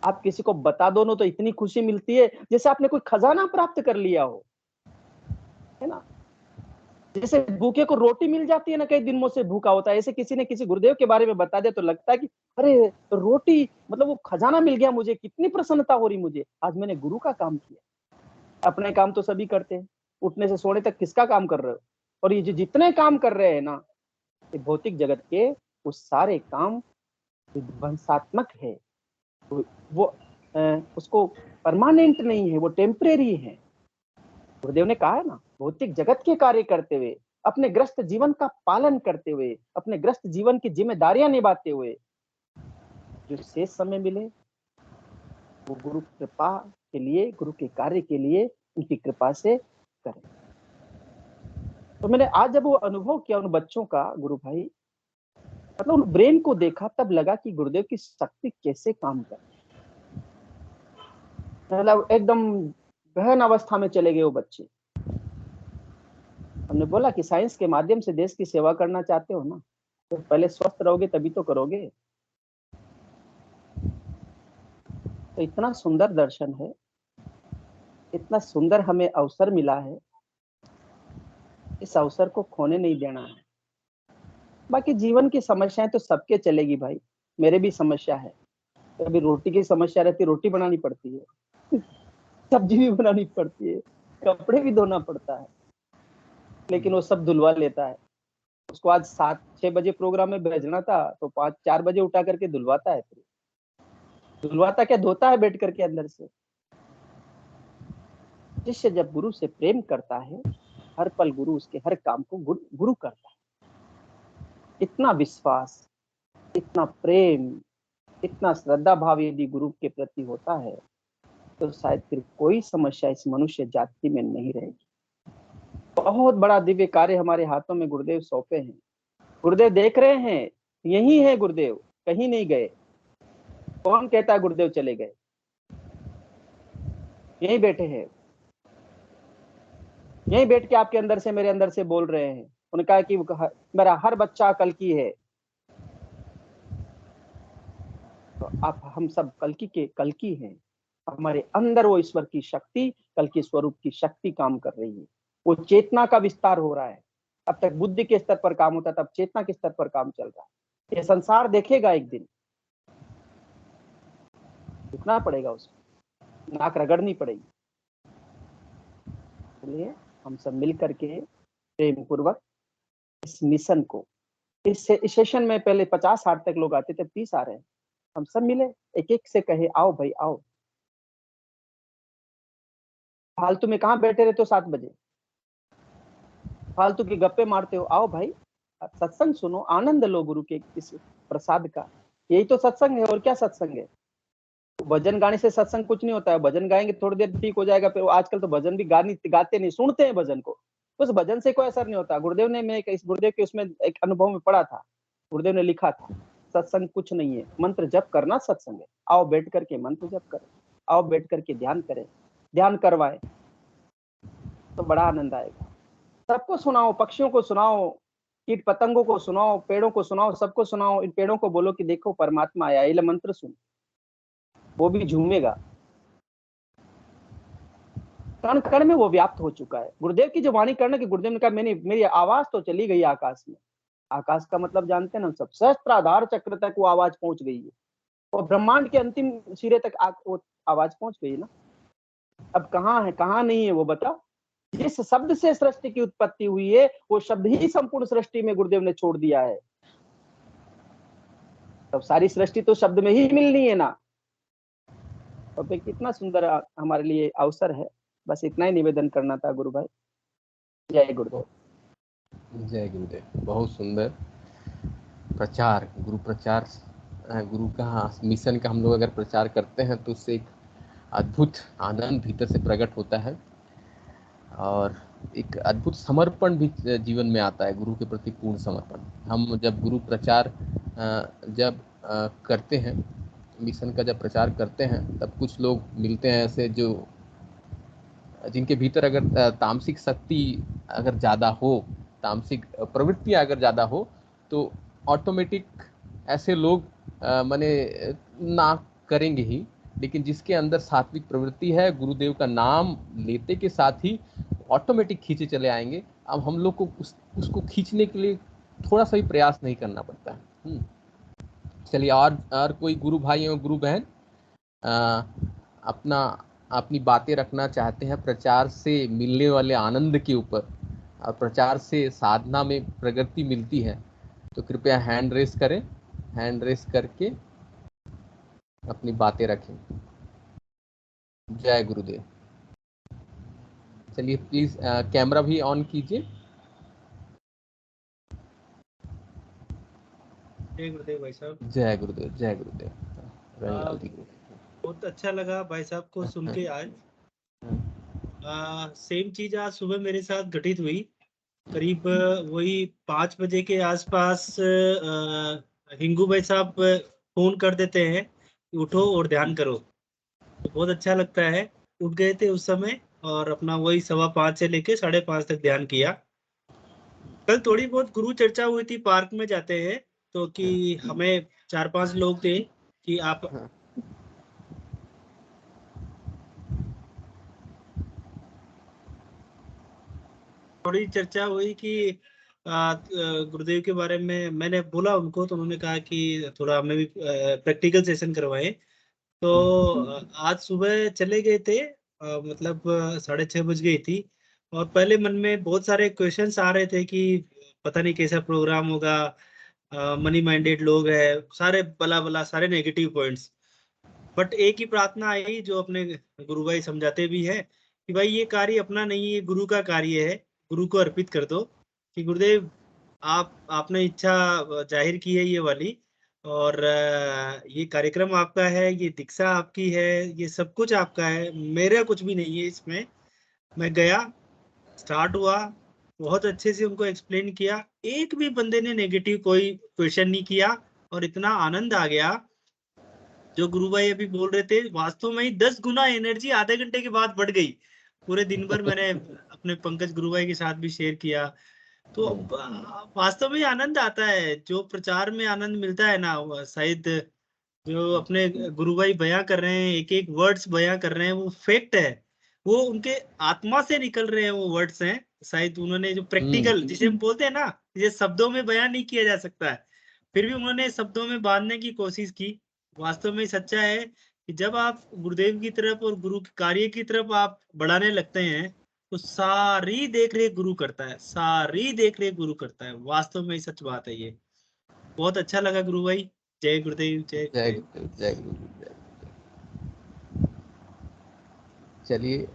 आप किसी को बता दो ना तो इतनी खुशी मिलती है जैसे आपने कोई खजाना प्राप्त कर लिया हो, है ना। जैसे भूखे को रोटी मिल जाती है ना, कई दिनों से भूखा होता है, ऐसे किसी ने किसी गुरुदेव के बारे में बता दिया तो लगता है कि अरे रोटी, मतलब वो खजाना मिल गया मुझे, कितनी प्रसन्नता हो रही मुझे, आज मैंने गुरु का काम किया। अपने काम तो सभी करते हैं, उठने से सोने तक किसका काम कर रहे हो? और ये जो जितने काम कर रहे हैं ना, ये भौतिक जगत के वो सारे काम विध्वंसात्मक है, वो उसको परमानेंट नहीं है, वो टेम्परेरी है। गुरुदेव ने कहा है ना, भौतिक जगत के कार्य करते हुए, अपने ग्रस्त जीवन का पालन करते हुए, अपने ग्रस्त जीवन की जिम्मेदारियां निभाते हुए जो शेष समय मिले वो गुरु कृपा के लिए, गुरु के कार्य के लिए उनकी कृपा से करें। तो मैंने आज जब वो अनुभव किया उन बच्चों का गुरु भाई, मतलब उन ब्रेन को देखा, तब लगा कि गुरुदेव की शक्ति कैसे काम कर, मतलब एकदम गहन अवस्था में चले गए वो बच्चे। हमने बोला कि साइंस के माध्यम से देश की सेवा करना चाहते हो ना, तो पहले स्वस्थ रहोगे तभी तो करोगे। तो इतना सुंदर दर्शन है, इतना सुंदर हमें अवसर मिला है, इस अवसर को खोने नहीं देना है। बाकी जीवन की समस्याएं तो सबके चलेगी भाई, मेरे भी समस्या है, कभी रोटी की समस्या रहती, रोटी बनानी पड़ती है, सब्जी भी बनानी पड़ती है, कपड़े भी धोना पड़ता है, लेकिन वो सब धुलवा लेता है। उसको आज 7-6 बजे प्रोग्राम में भेजना था तो 5-4 बजे उठा करके धुलवाता है। धुलवाता क्या, धोता है बैठ करके अंदर से। शिष्य जब गुरु से प्रेम करता है, हर पल गुरु उसके हर काम को गुरु करता है। इतना विश्वास, इतना प्रेम, इतना श्रद्धा भाव यदि गुरु के प्रति होता है तो शायद फिर कोई समस्या इस मनुष्य जाति में नहीं रहेगी। बहुत बड़ा दिव्य कार्य हमारे हाथों में गुरुदेव सौंपे हैं। गुरुदेव देख रहे हैं, यही है गुरुदेव, कहीं नहीं गए। कौन कहता है गुरुदेव चले गए? यही बैठे हैं, यही बैठ के आपके अंदर से मेरे अंदर से बोल रहे हैं। उन्होंने कहा कि मेरा हर बच्चा कल की है, तो आप हम सब कल की हैं। हमारे अंदर वो ईश्वर की शक्ति, कल के स्वरूप की शक्ति काम कर रही है। वो चेतना का विस्तार हो रहा है। अब तक बुद्धि के स्तर पर काम होता था, अब चेतना के स्तर पर काम चल रहा है। ये संसार देखेगा एक दिन, रुकना पड़ेगा, उसको नाक रगड़नी पड़ेगी। इसलिए हम सब मिल करके प्रेम पूर्वक इस मिशन को, इस सेशन में पहले 50-60 तक लोग आते थे, 30 आ रहे हैं। हम सब मिले, एक एक से कहे आओ भाई आओ। फालतू में कहाँ बैठे रहते हो 7 बजे, फालतू की गप्पे मारते हो, आओ भाई सत्संग सुनो, आनंद लो गुरु के इस प्रसाद का। यही तो सत्संग है, और क्या सत्संग है? भजन गाने से सत्संग कुछ नहीं होता है। भजन गाएंगे थोड़ी देर ठीक हो जाएगा, फिर आजकल तो भजन भी गाते नहीं, सुनते हैं भजन को, उस भजन से कोई असर नहीं होता। गुरुदेव ने, मैं इस गुरुदेव के उसमें एक अनुभव में पढ़ा था, गुरुदेव ने लिखा था सत्संग कुछ नहीं है, मंत्र जप करना सत्संग है। आओ बैठ करके मंत्र जप करें, आओ बैठ करके ध्यान करें, ध्यान करवाए। तो बड़ा आनंद आएगा। सबको सुनाओ, पक्षियों को सुनाओ, कीट पतंगों को सुनाओ, पेड़ों को सुनाओ, सबको सुनाओ। इन पेड़ों को बोलो कि देखो परमात्मा आया, ये मंत्र सुन, वो भी झूमेगा। कण कण में वो व्याप्त हो चुका है। गुरुदेव की जो वाणी करना कि गुरुदेव ने कहा मेरी आवाज तो चली गई आकाश में। आकाश का मतलब जानते हैं ना सब, सहस्त्राधार चक्र तक वो आवाज पहुंच गई है, और ब्रह्मांड के अंतिम सिरे तक वो आवाज पहुंच गई ना। अब कहाँ है कहाँ नहीं है वो बताओ। जिस शब्द से सृष्टि की उत्पत्ति हुई है, वो शब्द ही संपूर्ण सृष्टि में गुरुदेव ने छोड़ दिया है। तब सारी सृष्टि तो शब्द में ही मिलनी है ना। तो कितना सुंदर हमारे लिए अवसर है। बस इतना ही निवेदन करना था गुरु भाई। जय गुरुदेव। जय गुरुदेव। बहुत सुंदर प्रचार, गुरु प्रचार, गुरु का मिशन का हम लोग अगर प्रचार करते हैं तो उससे एक अद्भुत आनंद भीतर से प्रकट होता है, और एक अद्भुत समर्पण भी जीवन में आता है, गुरु के प्रति पूर्ण समर्पण। हम जब गुरु प्रचार जब करते हैं, मिशन का जब प्रचार करते हैं, तब कुछ लोग मिलते हैं ऐसे जो जिनके भीतर अगर तामसिक शक्ति अगर ज़्यादा हो, तामसिक प्रवृत्तियाँ अगर ज़्यादा हो, तो ऑटोमेटिक ऐसे लोग माने ना करेंगे ही। लेकिन जिसके अंदर सात्विक प्रवृत्ति है, गुरुदेव का नाम लेते के साथ ही ऑटोमेटिक खींचे चले आएंगे। अब हम लोग को उसको खींचने के लिए थोड़ा सा भी प्रयास नहीं करना पड़ता है। चलिए, और कोई गुरु भाई और गुरु बहन अपना अपनी बातें रखना चाहते हैं प्रचार से मिलने वाले आनंद के ऊपर, और प्रचार से साधना में प्रगति मिलती है, तो कृपया हैंड रेस करें। हैंड रेस करके अपनी बातें रखें। जय गुरुदेव। चलिए प्लीज कैमरा भी ऑन कीजिए। जय गुरुदेव भाई साहब। जय गुरुदेव। जय गुरुदेव। रंगलाल जी को बहुत अच्छा लगा भाई साहब को सुन के। आज सेम चीज आज सुबह मेरे साथ घटित हुई। करीब वही 5 बजे के आसपास हिंगू भाई साहब फोन कर देते हैं, उठो और ध्यान करो। तो बहुत अच्छा लगता है। उठ गए थे उस समय, और अपना वही 5:15 से लेके 5:30 तक ध्यान किया। कल थोड़ी बहुत गुरु चर्चा हुई थी, पार्क में जाते हैं तो कि हमें 4-5 लोग थे कि आप थोड़ी चर्चा हुई कि गुरुदेव के बारे में मैंने बोला उनको, तो उन्होंने कहा कि थोड़ा हमें भी प्रैक्टिकल सेशन करवाएं। तो आज सुबह चले गए थे, मतलब 6:30 बज गई थी। और पहले मन में बहुत सारे क्वेश्चंस आ रहे थे कि पता नहीं कैसा प्रोग्राम होगा, मनी माइंडेड लोग हैं, सारे बला बला सारे नेगेटिव पॉइंट्स। बट एक ही प्रार्थना आई जो अपने गुरु भाई समझाते भी है कि भाई ये कार्य अपना नहीं है, गुरु का कार्य है, गुरु को अर्पित कर दो। कि गुरुदेव आपने इच्छा जाहिर की है ये वाली, और ये कार्यक्रम आपका है, ये दीक्षा आपकी है, ये सब कुछ आपका है, मेरा कुछ भी नहीं है इसमें। मैं गया, स्टार्ट हुआ, बहुत अच्छे से उनको एक्सप्लेन किया, एक भी बंदे ने नेगेटिव कोई क्वेश्चन नहीं किया, और इतना आनंद आ गया। जो गुरु भाई अभी बोल रहे थे, वास्तव में ही 10 गुना एनर्जी आधे घंटे के बाद बढ़ गई। पूरे दिन भर मैंने अपने पंकज गुरु भाई के साथ भी शेयर किया। तो वास्तव में आनंद आता है, जो प्रचार में आनंद मिलता है ना, शायद जो अपने गुरु भाई बयां कर रहे हैं, एक एक वर्ड्स बयां कर रहे हैं, वो फैक्ट है, वो उनके आत्मा से निकल रहे हैं, वो वर्ड्स हैं। शायद उन्होंने जो प्रैक्टिकल जिसे हम बोलते हैं ना, ये शब्दों में बयां नहीं किया जा सकता है, फिर भी उन्होंने शब्दों में बांधने की कोशिश की। वास्तव में सच्चा है कि जब आप गुरुदेव की तरफ और गुरु के कार्य की तरफ आप बढ़ाने लगते हैं, तो सारी देख रेख गुरु करता है, सारी देख रेख गुरु करता है। वास्तव में सच बात है ये। बहुत अच्छा लगा गुरु भाई। जय गुरुदेव। जय जय गुरुदेव। गुरुदेव। जय गुरुदेव। चलिए,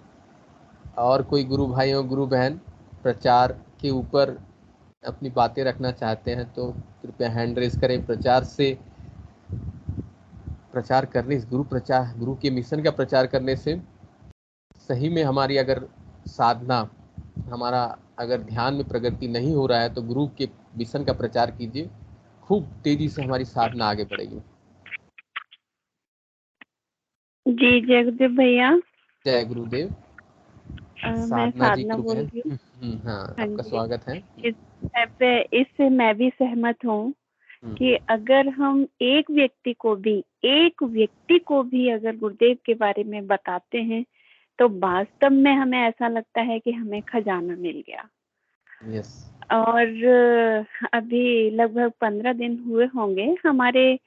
और कोई गुरु भाई और गुरु बहन प्रचार के ऊपर अपनी बातें रखना चाहते हैं तो कृपया हैंड रेस करें। प्रचार करने, गुरु के मिशन का प्रचार करने से सही में हमारी अगर साधना, हमारा अगर ध्यान में प्रगति नहीं हो रहा है, तो गुरु के मिशन का प्रचार कीजिए, खूब तेजी से हमारी साधना आगे बढ़ेगी। जी जय गुरुदेव भैया। जय गुरुदेव। मैं साधना जी साधना गुरु बोल बहन। रही हूँ। हाँ, हाँ आपका जी, स्वागत है। इससे मैं भी सहमत हूँ कि अगर हम एक व्यक्ति को भी अगर गुरुदेव के बारे में बताते हैं तो वास्तव में हमें ऐसा लगता है कि हमें खजाना मिल गया। यस। और अभी लगभग 15 दिन हुए होंगे हमारे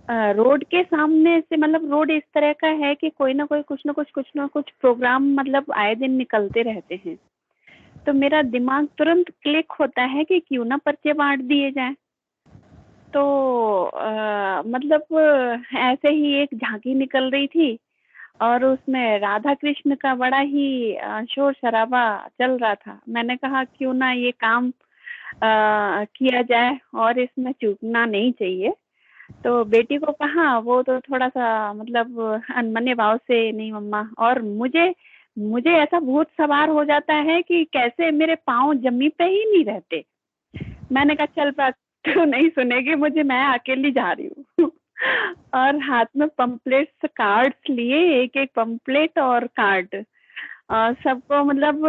रोड के सामने से, मतलब रोड इस तरह का है कि कोई ना कोई कुछ ना कुछ प्रोग्राम मतलब आए दिन निकलते रहते हैं। तो मेरा दिमाग तुरंत क्लिक होता है कि क्यों ना पर्चे बांट दिए जाएं। तो मतलब ऐसे ही एक झांकी निकल रही थी और उसमें राधा कृष्ण का बड़ा ही शोर शराबा चल रहा था। मैंने कहा क्यों ना ये काम किया जाए और इसमें चूकना नहीं चाहिए। तो बेटी को कहा, वो तो थोड़ा सा मतलब अनमने भाव से, नहीं मम्मा। और मुझे ऐसा भूत सवार हो जाता है कि कैसे मेरे पाँव जमी पे ही नहीं रहते। मैंने कहा चल बात, तू नहीं सुनेगी मुझे, मैं अकेली जा रही हूँ। और हाथ में पम्पलेट्स कार्ड्स लिए, एक एक पम्पलेट और कार्ड सबको मतलब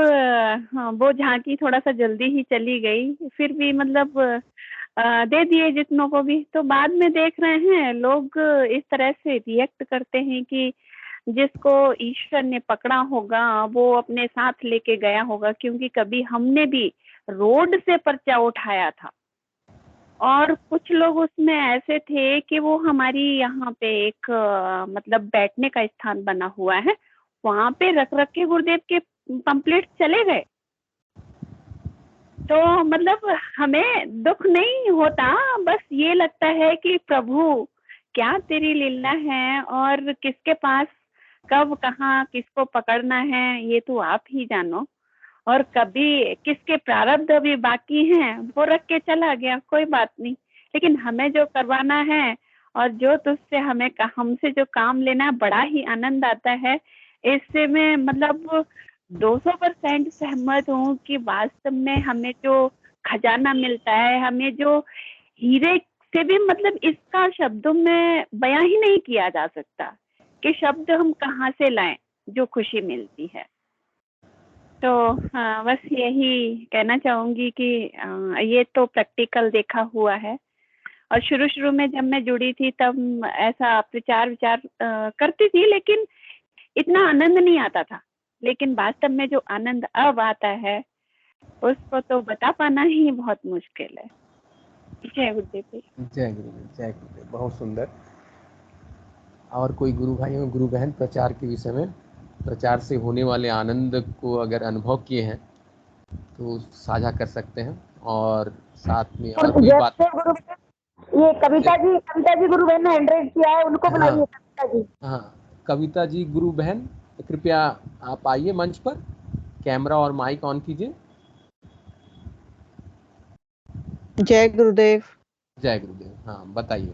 हाँ, वो झांकी थोड़ा सा जल्दी ही चली गई, फिर भी मतलब दे दिए जितनों को भी। तो बाद में देख रहे हैं लोग इस तरह से रिएक्ट करते हैं कि जिसको ईश्वर ने पकड़ा होगा वो अपने साथ लेके गया होगा, क्योंकि कभी हमने भी रोड से पर्चा उठाया था। और कुछ लोग उसमें ऐसे थे कि वो हमारी यहाँ पे एक मतलब बैठने का स्थान बना हुआ है, वहां पे रख रख के गुरुदेव के पंपलेट चले गए। तो मतलब हमें दुख नहीं होता, बस ये लगता है कि प्रभु क्या तेरी लीला है और किसके पास कब कहाँ किसको पकड़ना है ये तो आप ही जानो। और कभी किसके प्रारब्ध अभी बाकी हैं वो रख के चला गया, कोई बात नहीं। लेकिन हमें जो करवाना है और जो तुझसे हमसे जो काम लेना है, बड़ा ही आनंद आता है। इससे मैं मतलब 200% सहमत हूँ कि वास्तव में हमें जो खजाना मिलता है, हमें जो हीरे से भी मतलब इसका शब्दों में बयां ही नहीं किया जा सकता कि शब्द हम कहाँ से लाएं जो खुशी मिलती है। तो हाँ, बस यही कहना चाहूंगी कि ये तो प्रैक्टिकल देखा हुआ है। और शुरू में जब मैं जुड़ी थी तब ऐसा प्रचार विचार करती थी, लेकिन इतना आनंद नहीं आता था। लेकिन वास्तव में जो आनंद अब आता है उसको तो बता पाना ही बहुत मुश्किल है। जय गुरुदेव। जय गुरुदेव, जय गुरुदेव। बहुत सुंदर। और कोई गुरु भाई और गुरु बहन प्रचार के विषय में, प्रचार से होने वाले आनंद को अगर अनुभव किए हैं तो साझा कर सकते हैं। और साथ में और कोई बात। ये कविता जी गुरु बहन ने हैंड किया है, उनको बुलाइए। कविता जी। हाँ, कविता जी गुरु बहन, कृपया आप आइए मंच पर, कैमरा और माइक ऑन कीजिए। जय गुरुदेव। जय गुरुदेव। हाँ, बताइए।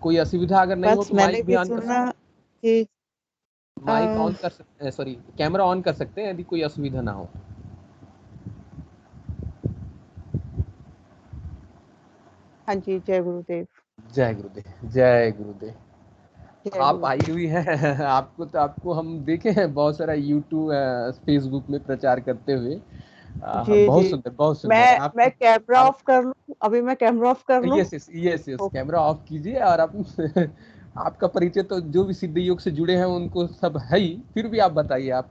कोई असुविधा अगर नहीं हो तो माइक भी ऑन कर सकते हैं। माइक ऑन कर सकते हैं, सॉरी कैमरा ऑन कर सकते हैं यदि कोई असुविधा ना हो। हाँ जी, जय गुरुदेव। जय गुरुदेव, जय गुरुदेव। आप आई हुई हैं आपको हम देखे हैं बहुत सारा यूट्यूब फेसबुक में प्रचार करते हुए। बहुत सुंदर, बहुत सुंदर। मैं कैमरा ऑफ कर लूं? अभी मैं कैमरा ऑफ कर लूं? यस, कैमरा ऑफ कीजिए। और आप आपका परिचय तो जो भी सिद्ध योग से जुड़े हैं उनको सब है ही, फिर भी आप बताइए, आप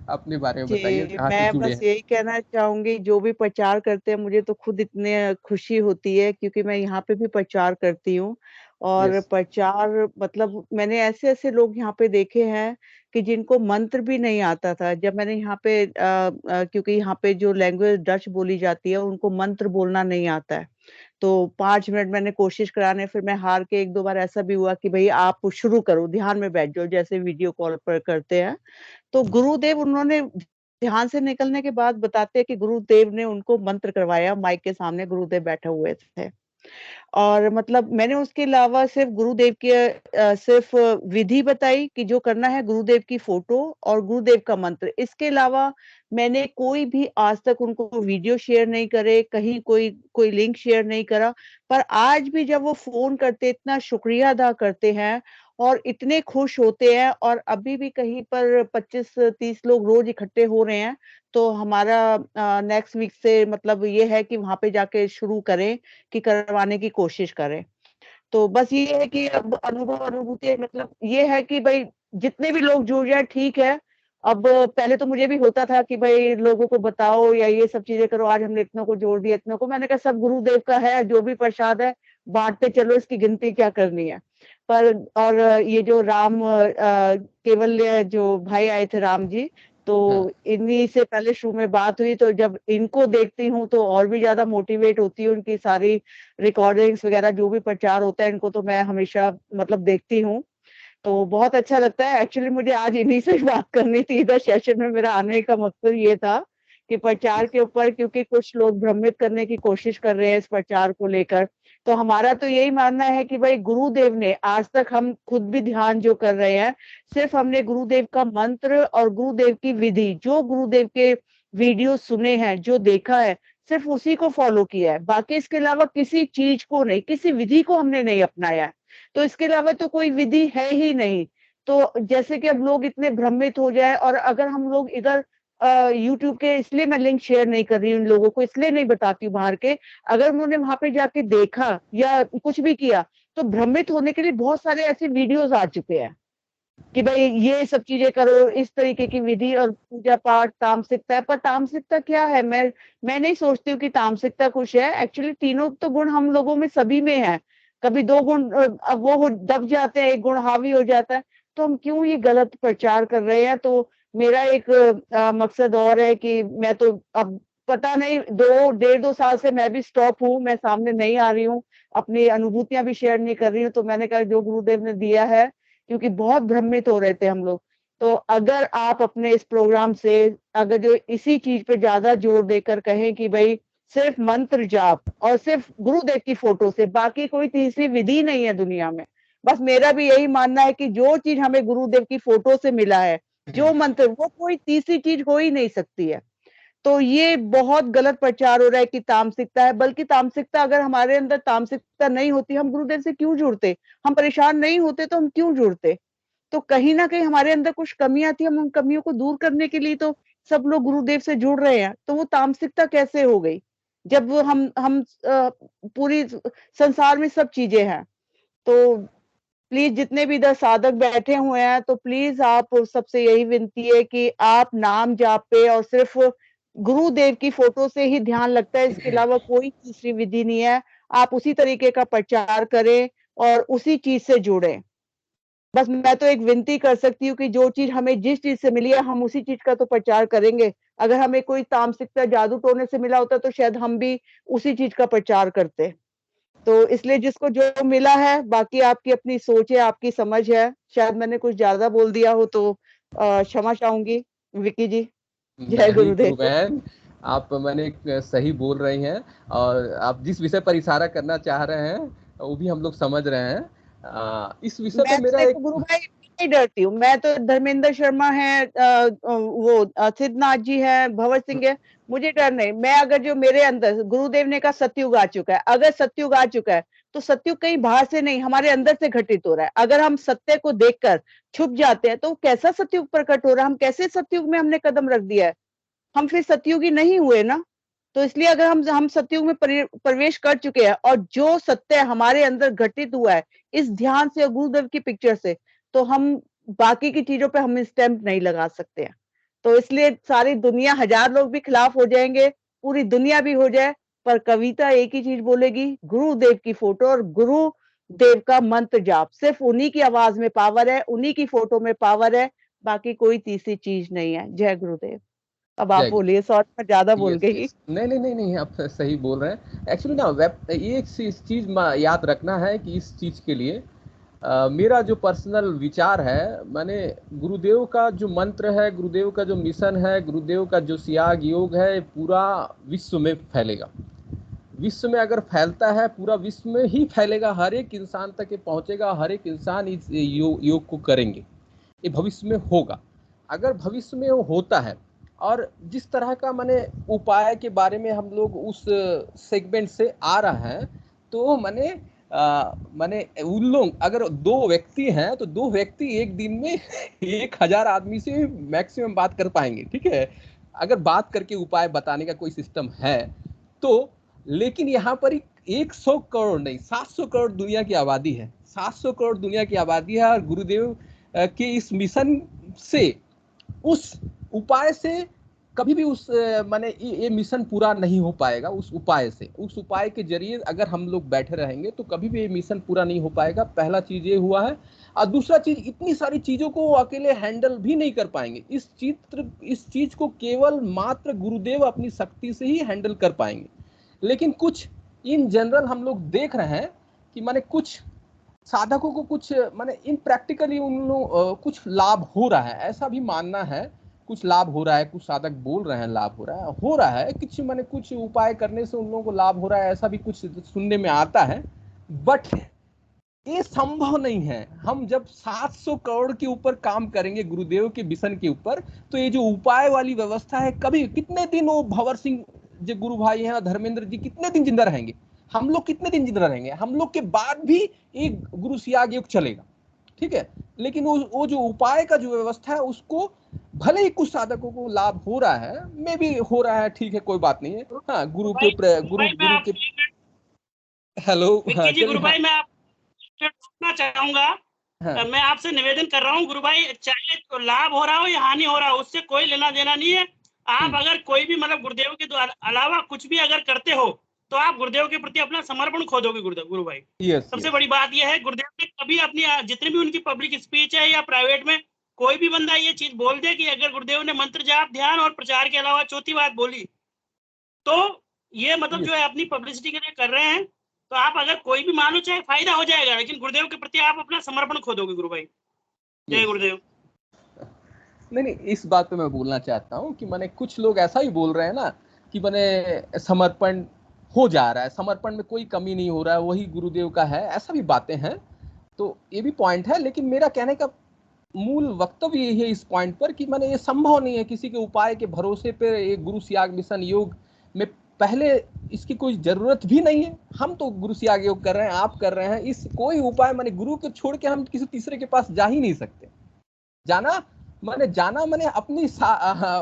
अपने बारे में बताइए, कहाँ से मैं जुड़े बस हैं। यही कहना चाहूंगी, जो भी प्रचार करते हैं मुझे तो खुद इतने खुशी होती है, क्योंकि मैं यहाँ पे भी प्रचार करती हूँ। और यस। प्रचार मतलब मैंने ऐसे ऐसे लोग यहाँ पे देखे हैं कि जिनको मंत्र भी नहीं आता था। जब मैंने यहाँ पे क्योंकि यहाँ पे जो लैंग्वेज डच बोली जाती है उनको मंत्र बोलना नहीं आता है, तो 5 मिनट मैंने कोशिश कराने, फिर मैं हार के, 1-2 बार ऐसा भी हुआ कि भाई आप शुरू करो, ध्यान में बैठ जाओ, जैसे वीडियो कॉल पर करते हैं। तो गुरुदेव उन्होंने ध्यान से निकलने के बाद बताते हैं कि गुरुदेव ने उनको मंत्र करवाया, माइक के सामने गुरुदेव बैठे हुए थे। और मतलब मैंने उसके अलावा सिर्फ गुरुदेव की सिर्फ विधि बताई कि जो करना है, गुरुदेव की फोटो और गुरुदेव का मंत्र। इसके अलावा मैंने कोई भी आज तक उनको वीडियो शेयर नहीं करे, कहीं कोई लिंक शेयर नहीं करा। पर आज भी जब वो फोन करते इतना शुक्रिया अदा करते हैं और इतने खुश होते हैं, और अभी भी कहीं पर 25-30 लोग रोज इकट्ठे हो रहे हैं। तो हमारा नेक्स्ट वीक से मतलब ये है कि वहां पे जाके शुरू करें, कि करवाने की कोशिश करें। तो बस ये है कि अब अनुभूति मतलब ये है कि भाई जितने भी लोग जुड़ जाए ठीक है। अब पहले तो मुझे भी होता था कि भाई लोगों को बताओ या ये सब चीजें करो, आज हमने इतनों को जोड़ दिया, इतनों को। मैंने कहा सब गुरुदेव का है, जो भी प्रसाद है बांटते चलो, इसकी गिनती क्या करनी है। पर और ये जो राम केवल जो भाई आए थे राम जी, हाँ। तो इन्हीं से पहले शुरू में बात हुई, तो जब इनको देखती हूँ तो और भी ज्यादा मोटिवेट होती हूँ। उनकी सारी रिकॉर्डिंग्स वगैरह जो भी प्रचार होता है, इनको तो मैं हमेशा मतलब देखती हूँ। तो बहुत अच्छा लगता है। एक्चुअली मुझे आज इन्हीं से बात करनी थी, इधर सेशन में मेरा आने का मकसद ये था कि प्रचार के ऊपर, क्योंकि कुछ लोग भ्रमित करने की कोशिश कर रहे हैं इस प्रचार को लेकर। तो हमारा तो यही मानना है कि भाई गुरुदेव ने आज तक, हम खुद भी ध्यान जो कर रहे हैं, सिर्फ हमने गुरुदेव का मंत्र और गुरुदेव की विधि, जो गुरुदेव के वीडियो सुने हैं, जो देखा है, सिर्फ उसी को फॉलो किया है। बाकी इसके अलावा किसी चीज को नहीं, किसी विधि को हमने नहीं अपनाया है। तो इसके अलावा तो कोई विधि है ही नहीं। तो जैसे कि अब लोग इतने भ्रमित हो जाए, और अगर हम लोग इधर यूट्यूब के, इसलिए मैं लिंक शेयर नहीं कर रही हूँ इन लोगों को, इसलिए नहीं बताती हूँ बाहर के, अगर उन्होंने वहां पे जाके देखा या कुछ भी किया, तो भ्रमित होने के लिए बहुत सारे ऐसे वीडियोस आ चुके हैं कि भाई ये सब चीजें करो, इस तरीके की विधि और पूजा पाठ, तामसिकता है। पर तामसिकता क्या है? मैं नहीं सोचती हूँ कि तामसिकता कुछ है। एक्चुअली तीनों तो गुण हम लोगों में सभी में है। कभी दो गुण अब वो दब जाते हैं, एक गुण हावी हो जाता है। तो हम क्यों ये गलत प्रचार कर रहे हैं? तो मेरा एक मकसद और है कि मैं तो अब पता नहीं, 1.5-2 साल से मैं भी स्टॉप हूँ, मैं सामने नहीं आ रही हूँ, अपनी अनुभूतियां भी शेयर नहीं कर रही हूँ। तो मैंने कहा जो गुरुदेव ने दिया है, क्योंकि बहुत भ्रमित हो रहे थे हम लोग, तो अगर आप अपने इस प्रोग्राम से, अगर जो इसी चीज पे ज्यादा जोर देकर कहें कि भाई सिर्फ मंत्र जाप और सिर्फ गुरुदेव की फोटो से, बाकी कोई तीसरी विधि नहीं है दुनिया में। बस मेरा भी यही मानना है कि जो चीज हमें गुरुदेव की फोटो से मिला है, जो मंत्र, वो कोई तीसरी चीज हो ही नहीं सकती है। तो ये बहुत गलत प्रचार हो रहा है कि तामसिकता है। बल्कि तामसिकता, अगर हमारे अंदर तामसिकता नहीं होती, हम गुरुदेव से क्यों जुड़ते? हम परेशान नहीं होते तो हम क्यों जुड़ते? तो कहीं ना कहीं हमारे अंदर कुछ कमियां थी, हम उन कमियों को दूर करने के लिए तो सब लोग गुरुदेव से जुड़ रहे हैं। तो वो तामसिकता कैसे हो गई, जब वो हम पूरी संसार में सब चीजें हैं। तो प्लीज जितने भी इधर साधक बैठे हुए हैं, तो प्लीज आप सबसे यही विनती है कि आप नाम जाप पे और सिर्फ गुरुदेव की फोटो से ही ध्यान लगता है, इसके अलावा कोई तीसरी विधि नहीं है। आप उसी तरीके का प्रचार करें और उसी चीज से जुड़ें। बस मैं तो एक विनती कर सकती हूँ कि जो चीज हमें जिस चीज से मिली है, हम उसी चीज का तो प्रचार करेंगे। अगर हमें कोई तामसिकता, जादू टोने से मिला होता, तो शायद हम भी उसी चीज का प्रचार करते। तो इसलिए जिसको जो मिला है, बाकी आपकी अपनी सोच है, आपकी समझ है। शायद मैंने कुछ ज्यादा बोल दिया हो तो क्षमा चाहूंगी। विकी जी, जय नहीं गुरु गुरुदेव। बहन, आप मैंने सही बोल रही हैं। और आप जिस विषय पर इशारा करना चाह रहे हैं वो भी हम लोग समझ रहे हैं। इस विषय पे मैं तो मेरा देखो एक। गुरु भाई नहीं डरती हूँ। मैं तो धर्मेंद्र शर्मा है, वो सिद्धनाथ जी है, भंवर सिंह है, मुझे डर नहीं। मैं अगर जो मेरे अंदर, गुरुदेव ने कहा सतयुग आ चुका है, अगर सतयुग आ चुका है तो सतयुग कहीं बाहर से नहीं, हमारे अंदर से घटित हो रहा है। अगर हम सत्य को देखकर छुप जाते हैं तो कैसा सतयुग प्रकट हो रहा है? हम कैसे सतयुग में हमने कदम रख दिया है? हम फिर सतयुगी नहीं हुए ना। तो इसलिए अगर हम सतयुग में प्रवेश कर चुके हैं, और जो सत्य हमारे अंदर घटित हुआ है इस ध्यान से और गुरुदेव की पिक्चर से, तो हम बाकी की चीजों पे हम स्टैंप नहीं लगा सकते हैं। तो इसलिए सारी दुनिया, 1000 लोग भी खिलाफ हो जाएंगे, पूरी दुनिया भी हो जाए, पर कविता एक ही चीज बोलेगी, गुरुदेव की फोटो और गुरुदेव का मंत्र जाप। सिर्फ उन्हीं की आवाज में पावर है, उन्हीं की फोटो में पावर है, बाकी कोई तीसरी चीज नहीं है। जय गुरुदेव। अब आप जय गुरु। बोलिए, सॉरी मैं ज्यादा बोल यस गई। यस, नहीं नहीं नहीं नहीं, आप सही बोल रहे हैं। एक्चुअली ना वेब ये एक चीज याद रखना है कि इस चीज के लिए मेरा जो पर्सनल विचार है, मैंने गुरुदेव का जो मंत्र है, गुरुदेव का जो मिशन है, गुरुदेव का जो सियाग योग है, पूरा विश्व में फैलेगा। विश्व में अगर फैलता है, पूरा विश्व में ही फैलेगा, हर एक इंसान तक ये पहुंचेगा, हर एक इंसान इस योग को करेंगे। ये भविष्य में होगा। अगर भविष्य में वो होता है, और जिस तरह का मैंने उपाय के बारे में हम लोग उस सेगमेंट से आ रहा है, तो मैंने माने उन लोग अगर 2 व्यक्ति हैं तो 2 व्यक्ति एक दिन में 1000 आदमी से मैक्सिमम बात कर पाएंगे, ठीक है, अगर बात करके उपाय बताने का कोई सिस्टम है तो। लेकिन यहाँ पर 100 करोड़ नहीं 700 करोड़ दुनिया की आबादी है, 700 करोड़ दुनिया की आबादी है, और गुरुदेव के इस मिशन से, उस उपाय से कभी भी उस माने ये मिशन पूरा नहीं हो पाएगा। उस उपाय से, उस उपाय के जरिए अगर हम लोग बैठे रहेंगे तो कभी भी ये मिशन पूरा नहीं हो पाएगा। पहला चीज ये हुआ है, और दूसरा चीज, इतनी सारी चीजों को अकेले हैंडल भी नहीं कर पाएंगे। इस चीज को केवल मात्र गुरुदेव अपनी शक्ति से ही हैंडल कर पाएंगे। लेकिन कुछ इन जनरल हम लोग देख रहे हैं कि माने कुछ साधकों को कुछ माने इन प्रैक्टिकली उन लोग कुछ लाभ हो रहा है, ऐसा भी मानना है, कुछ लाभ हो रहा है, कुछ साधक बोल रहे हैं लाभ हो रहा है कुछ माने कुछ उपाय करने से उन लोगों को लाभ हो रहा है, ऐसा भी कुछ सुनने में आता है। बट ये संभव नहीं है। हम जब 700 करोड़ के ऊपर काम करेंगे गुरुदेव के मिशन के ऊपर, तो ये जो उपाय वाली व्यवस्था है, कभी कितने दिन वो भंवर सिंह जो गुरु भाई हैं, धर्मेंद्र जी कितने दिन जिंदा रहेंगे, हम लोग कितने दिन जिंदा रहेंगे, हम लोग के बाद भी एक गुरु सियाग युग चलेगा, ठीक है। लेकिन वो जो उपाय का जो व्यवस्था है, उसको भले ही कुछ साधकों को लाभ हो रहा है, मे भी हो रहा है, ठीक है, कोई बात नहीं है। हाँ, गुरु के हेलो, हाँ जी गुरु भाई, मैं आपसे चाहूंगा, हाँ। मैं आपसे निवेदन कर रहा हूँ गुरु भाई, चाहे तो लाभ हो रहा हो या हानि हो रहा हो, उससे कोई लेना देना नहीं है। आप अगर कोई भी मतलब गुरुदेव के अलावा कुछ भी अगर करते हो तो आप गुरुदेव के प्रति अपना समर्पण खो दोगे गुरु भाई। सबसे बड़ी बात यह है, गुरुदेव ने कभी अपनी जितनी भी उनकी पब्लिक स्पीच है या प्राइवेट में कोई भी बंदा ये चीज बोल दे कि अगर गुरुदेव ने मंत्र जाप ध्यान और प्रचार के अलावा चौथी बात बोली, तो ये मतलब जो है अपनी पब्लिसिटी के लिए कर रहे हैं। तो आप अगर कोई भी मानो, चाहे फायदा हो जाएगा, लेकिन गुरुदेव के प्रति आप अपना समर्पण खो दोगे गुरु भाई। जय गुरुदेव। नहीं, इस बात पे मैं बोलना चाहता हूँ कि मैंने कुछ लोग ऐसा ही बोल रहे हैं ना कि मैंने समर्पण हो जा रहा है, समर्पण में कोई कमी नहीं हो रहा है, वही गुरुदेव का है, ऐसा भी बातें हैं। तो ये भी पॉइंट है, लेकिन मेरा कहने का मूल वक्तव्य यही है इस पॉइंट पर कि मैंने ये संभव नहीं है किसी के उपाय के भरोसे पर एक गुरु सियाग मिशन योग में, पहले इसकी कोई जरूरत भी नहीं है। हम तो गुरु सियाग योग कर रहे हैं, आप कर रहे हैं, इस कोई उपाय मैंने गुरु को छोड़ के हम किसी तीसरे के पास जा ही नहीं सकते। जाना मैंने अपनी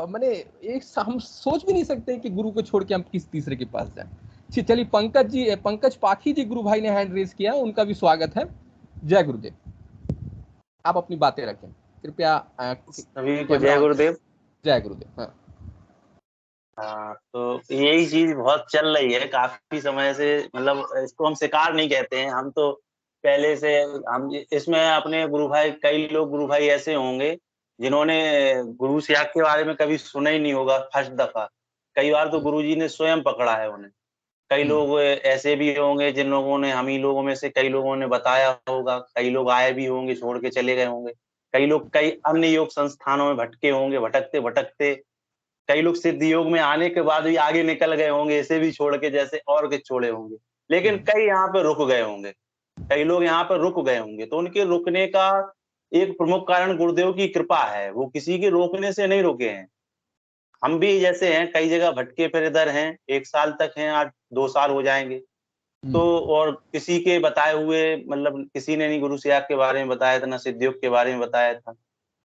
मैंने एक हम सोच भी नहीं सकते कि गुरु को छोड़ के हम किसी तीसरे के पास जाएं। चलिए, पंकज पाखी जी गुरु भाई ने हैंड रेज किया, उनका भी स्वागत है। जय गुरुदेव, आप अपनी बातें रखें कृपया। सभी को जय गुरुदेव। जय गुरुदेव। हाँ, तो यही चीज बहुत चल रही है काफी समय से, मतलब इसको हम शिकार नहीं कहते हैं, हम तो पहले से हम इसमें अपने गुरु भाई, कई लोग गुरु भाई ऐसे होंगे जिन्होंने गुरु सियाग के बारे में कभी सुना ही नहीं होगा फर्स्ट दफा। कई बार तो गुरु जी ने स्वयं पकड़ा है उन्हें। कई लोग ऐसे भी होंगे जिन लोगों ने, हम ही लोगों में से कई लोगों ने बताया होगा, कई लोग आए भी होंगे, छोड़ के चले गए होंगे, कई लोग कई अन्य योग संस्थानों में भटके होंगे, भटकते भटकते कई लोग सिद्ध योग में आने के बाद भी आगे निकल गए होंगे, इसे भी छोड़ के, जैसे और के छोड़े होंगे। लेकिन कई यहाँ पे रुक गए होंगे, कई लोग यहाँ पर रुक गए होंगे। तो उनके रुकने का एक प्रमुख कारण गुरुदेव की कृपा है, वो किसी के रोकने से नहीं रुके हैं। हम भी जैसे हैं, कई जगह भटके फिर इधर हैं, 1 साल तक हैं, आज 2 साल हो जाएंगे। तो और किसी के बताए हुए, मतलब किसी ने नहीं गुरु सियाग के बारे में बताया था, ना सिद्ध योग के बारे में बताया था।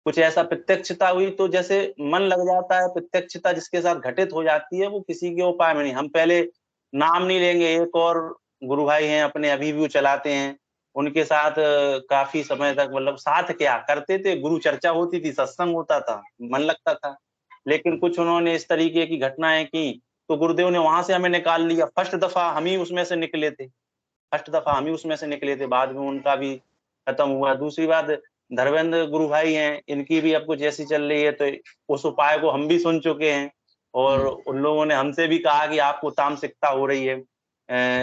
कुछ ऐसा प्रत्यक्षता हुई तो जैसे मन लग जाता है, प्रत्यक्षता जिसके साथ घटित हो जाती है, वो किसी के उपाय में नहीं। हम पहले नाम नहीं लेंगे, एक और गुरु भाई हैं अपने, अभी भी वो चलाते हैं, उनके साथ काफी समय तक, मतलब साथ क्या करते थे, गुरु चर्चा होती थी, सत्संग होता था, मन लगता था। लेकिन कुछ उन्होंने इस तरीके की घटनाएं की तो गुरुदेव ने वहां से हमें निकाल लिया। फर्स्ट दफा हम ही उसमें से निकले थे, बाद में उनका भी खत्म हुआ। दूसरी बात, धर्मेंद्र गुरु भाई हैं, इनकी भी अब कुछ ऐसी चल रही है, तो उस उपाय को हम भी सुन चुके हैं, और उन लोगों ने हमसे भी कहा कि आपको तामसिकता हो रही है।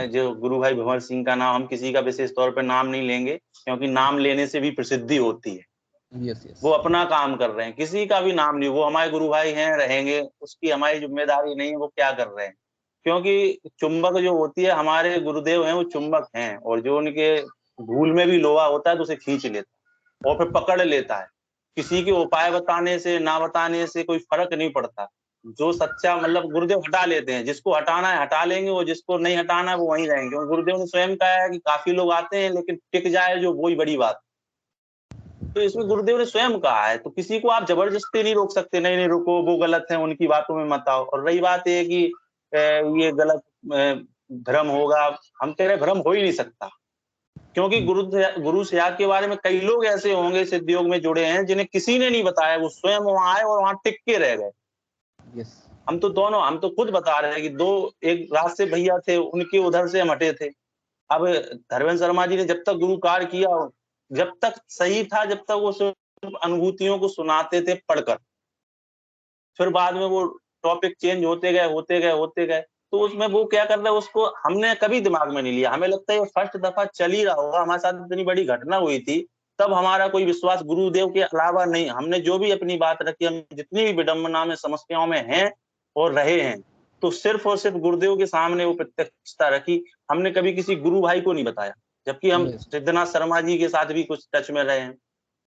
जो गुरु भाई भंवर सिंह का नाम, हम किसी का विशेष तौर पर नाम नहीं लेंगे, क्योंकि नाम लेने से भी प्रसिद्धि होती है। वो अपना काम कर रहे हैं, किसी का भी नाम नहीं, वो हमारे गुरु भाई हैं, रहेंगे, उसकी हमारी जिम्मेदारी नहीं है वो क्या कर रहे हैं। क्योंकि चुंबक जो होती है, हमारे गुरुदेव हैं वो चुंबक हैं, और जो उनके धूल में भी लोहा होता है तो उसे खींच लेता है और फिर पकड़ लेता है। किसी के उपाय बताने से ना बताने से कोई फर्क नहीं पड़ता। जो सच्चा मतलब गुरुदेव हटा लेते हैं, जिसको हटाना है हटा लेंगे, वो जिसको नहीं हटाना है वो वहीं रहेंगे। और गुरुदेव ने स्वयं कहा है कि काफी लोग आते हैं लेकिन टिक जाए जो, वही बड़ी बात। तो इसमें गुरुदेव ने स्वयं कहा है, तो किसी को आप जबरदस्ती नहीं रोक सकते, नहीं नहीं रुको वो गलत है, उनकी बातों में मत आओ। और रही बात ये कि ये गलत भ्रम होगा, हम कह रहे भ्रम हो ही नहीं सकता, क्योंकि गुरु सियाग के बारे में कई लोग ऐसे होंगे सिद्ध योग में जुड़े हैं जिन्हें किसी ने नहीं बताया, वो स्वयं वहां आए और वहां टिक के रह गए। हम तो खुद बता रहे हैं कि एक रात से भैया थे, उनके उधर से हम हटे थे। अब धर्मेंद्र शर्मा जी ने जब तक गुरु कार्य किया, जब तक सही था, जब तक वो सिर्फ अनुभूतियों को सुनाते थे पढ़कर, फिर बाद में वो टॉपिक चेंज होते गए, तो उसमें वो क्या कर रहे हैं, उसको हमने कभी दिमाग में नहीं लिया। हमें लगता है वो फर्स्ट दफा चल ही रहा होगा, हमारे साथ इतनी बड़ी घटना हुई थी, तब हमारा कोई विश्वास गुरुदेव के अलावा नहीं। हमने जो भी अपनी बात रखी, हम जितनी भी विडंबना में समस्याओं में हैं और रहे हैं, तो सिर्फ और सिर्फ गुरुदेव के सामने वो प्रत्यक्षता रखी। हमने कभी किसी गुरु भाई को नहीं बताया, जबकि हम सिद्धनाथ शर्मा जी के साथ भी कुछ टच में रहे हैं।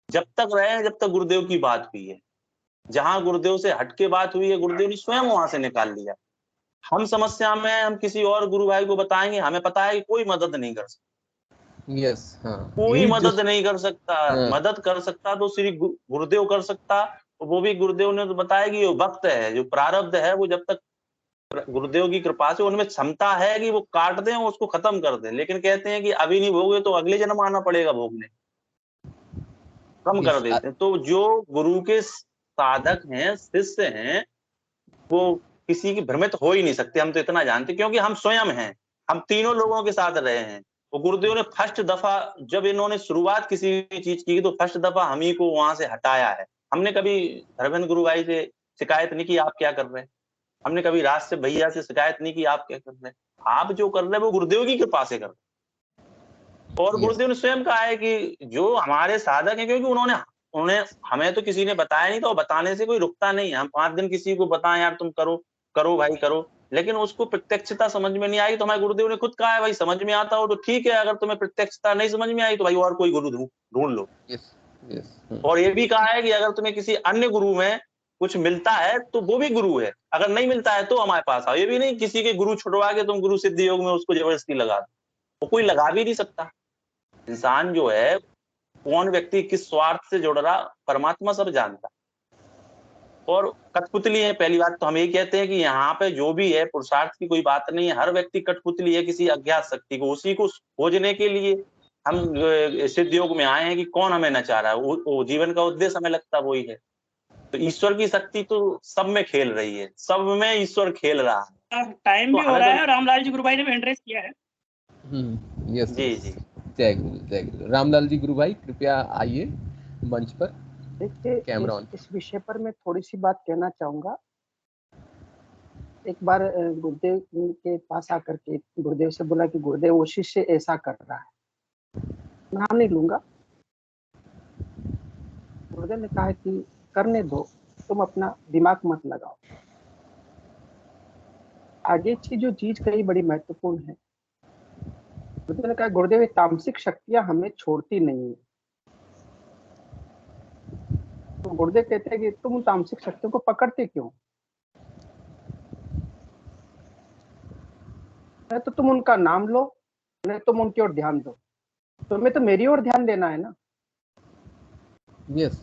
जब तक रहे हैं, जब तक गुरुदेव की बात हुई है। जहां गुरुदेव से हटके बात हुई है, गुरुदेव ने स्वयं वहां से निकाल लिया। हम समस्या में हम किसी और गुरु भाई को बताएंगे, हमें पता है कि कोई मदद नहीं कर सकता। हाँ। कोई मदद नहीं कर सकता। मदद कर सकता तो श्री गुरुदेव कर सकता। वो भी गुरुदेव ने तो बताया कि ये वक्त है, जो प्रारब्ध है, वो जब तक गुरुदेव की कृपा से उनमें क्षमता है कि वो काट दें और उसको खत्म कर दें, लेकिन कहते हैं कि अभी नहीं भोगे तो अगले जन्म आना पड़ेगा भोगने, कम कर देते हैं। तो जो गुरु के साधक हैं, शिष्य हैं, वो किसी की भ्रमित हो ही नहीं सकते। हम तो इतना जानते, क्योंकि हम स्वयं हैं, हम तीनों लोगों के साथ रहे हैं। वो गुरुदेव ने फर्स्ट दफा जब इन्होंने शुरुआत किसी भी चीज की, तो फर्स्ट दफा हम ही को वहां से हटाया है। हमने कभी धर्मेंद्र गुरु भाई से शिकायत नहीं की आप क्या कर रहे हैं, हमने कभी राज से भैया से शिकायत नहीं की आप क्या कर रहे हैं। आप जो कर रहे हैं वो गुरुदेव की कृपा से कर रहे हैं। और गुरुदेव ने स्वयं कहा है कि जो हमारे साधक हैं, क्योंकि उन्होंने हमें तो किसी ने बताया नहीं, तो बताने से कोई रुकता नहीं है। हम 5 दिन किसी को बताएं यार तुम करो भाई करो, लेकिन उसको प्रत्यक्षता समझ में नहीं आई, तो हमारे गुरुदेव ने खुद कहा है भाई समझ में आता हो तो ठीक है, अगर तुम्हें प्रत्यक्षता नहीं समझ में आई तो भाई और कोई गुरु ढूंढ लो। और ये भी कहा है कि अगर तुम्हें किसी अन्य गुरु में कुछ मिलता है तो वो भी गुरु है, अगर नहीं मिलता है तो हमारे पास आओ। ये भी नहीं किसी के गुरु छुड़वा के तुम गुरु सिद्ध योग में उसको जबरदस्ती लगा दो, वो कोई लगा भी नहीं सकता। इंसान जो है, कौन व्यक्ति किस स्वार्थ से जुड़ रहा, परमात्मा सब जानता। और कठपुतली है, पहली बात तो हम यही कहते हैं कि यहाँ पे जो भी है पुरुषार्थ की कोई बात नहीं है। हर व्यक्ति कठपुतली है किसी अज्ञात शक्ति को, उसी को खोजने के लिए हम सिद्ध योग में आए हैं कि कौन हमें नचा रहा है। वो जीवन का उद्देश्य हमें लगता वही है। तो ईश्वर की शक्ति तो सब में खेल रही है, सब में ईश्वर खेल रहा है। टाइम भी हो रहा है और रामलाल जी गुरु भाई ने भी एंड्रेस किया है। जी जी, जय गुरु। रामलाल जी गुरु भाई कृपया आइए मंच पर। देखिए, कैमरा ऑन। इस विषय पर मैं थोड़ी सी बात कहना चाहूंगा। एक बार गुरुदेव के पास आकर के गुरुदेव से बोला कि गुरुदेव वो शिष्य ऐसा कर रहा है, नाम नहीं लूंगा। गुरुदेव ने कहा कि करने दो, तुम अपना दिमाग मत लगाओ। आगे की जो चीज कही बड़ी महत्वपूर्ण है। गुरुदेव ने कहा गुरुदेव तामसिक शक्तियां हमें छोड़ती नहीं है। तो गुरुदेव कहते हैं कि तुम तामसिक शक्तियों को पकड़ते क्यों? तो तुम उनका नाम लो, नहीं तुम उनकी ओर ध्यान दो। तुम्हें तो मेरी ओर ध्यान देना है ना। यस।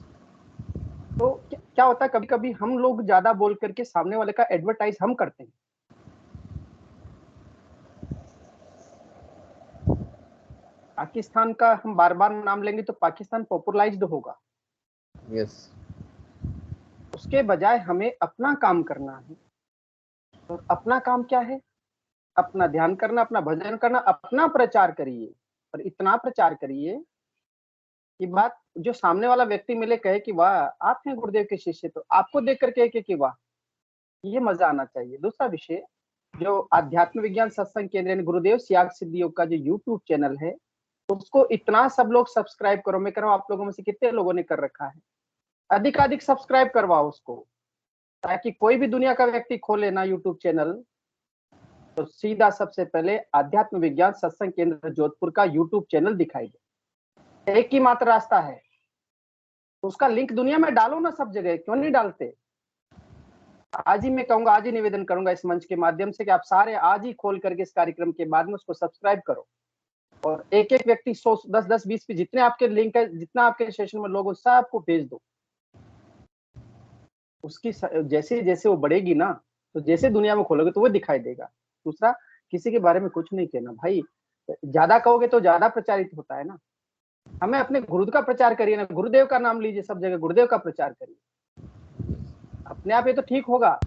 तो क्या होता है, कभी कभी हम लोग ज्यादा बोल करके सामने वाले का एडवर्टाइज हम करते हैं। पाकिस्तान का हम बार बार नाम लेंगे तो पाकिस्तान पॉपुलराइज्ड होगा। यस। उसके बजाय हमें अपना काम करना है। और अपना काम क्या है? अपना ध्यान करना, अपना भजन करना, अपना प्रचार करिए। और इतना प्रचार करिए कि बात जो सामने वाला व्यक्ति मिले कहे कि वाह आप हैं गुरुदेव के शिष्य, तो आपको देख करके कहे कि वाह, ये मजा आना चाहिए। दूसरा विषय, जो आध्यात्म विज्ञान सत्संग केंद्र यानी गुरुदेव सियाग सिद्ध योग का जो यूट्यूब चैनल है, उसको इतना सब लोग सब्सक्राइब करो। मैं कह रहा हूँ आप लोगों में से कितने लोगों ने कर रखा है? अधिकाधिक सब्सक्राइब करवाओ उसको, ताकि कोई भी दुनिया का व्यक्ति खोले ना यूट्यूब चैनल तो सीधा सबसे पहले आध्यात्म विज्ञान सत्संग केंद्र जोधपुर का यूट्यूब चैनल दिखाई दे। एक ही मात्र रास्ता है, उसका लिंक दुनिया में डालो ना सब जगह, क्यों नहीं डालते? आज ही मैं कहूंगा, आज ही निवेदन करूंगा इस मंच के माध्यम से कि आप सारे आज ही खोल करके इस कार्यक्रम के बाद में उसको सब्सक्राइब करो, और एक एक व्यक्ति 100, 10, 10, 20 पे जितने आपके लिंक है, जितना आपके सेशन में लोग सबको भेज दो। उसकी जैसे जैसे वो बढ़ेगी ना, तो जैसे दुनिया में खोलोगे तो वो दिखाई देगा। दूसरा, किसी के बारे में कुछ नहीं कहना भाई, ज्यादा कहोगे तो ज्यादा प्रचारित होता है ना। हमें अपने गुरु का प्रचार करिए ना, गुरुदेव का नाम लीजिए, सब जगह गुरुदेव का प्रचार करिए, अपने आप ये तो ठीक होगा।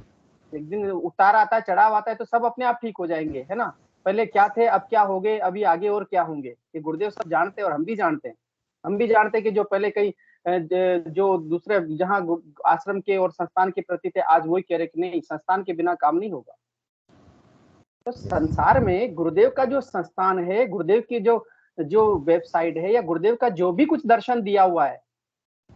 एक दिन उतार आता है, चढ़ाव आता है, तो सब अपने आप ठीक हो जाएंगे, है ना। पहले क्या थे, अब क्या हो गए, अभी आगे और क्या होंगे, ये गुरुदेव सब जानते हैं और हम भी जानते हैं। हम भी जानते हैं कि जो पहले कई जो दूसरे जहाँ आश्रम के और संस्थान के प्रति थे, आज वही कह रहे कि नहीं, संस्थान के बिना काम नहीं होगा। तो संसार में गुरुदेव का जो संस्थान है, गुरुदेव की जो वेबसाइट है, या गुरुदेव का जो भी कुछ दर्शन दिया हुआ है,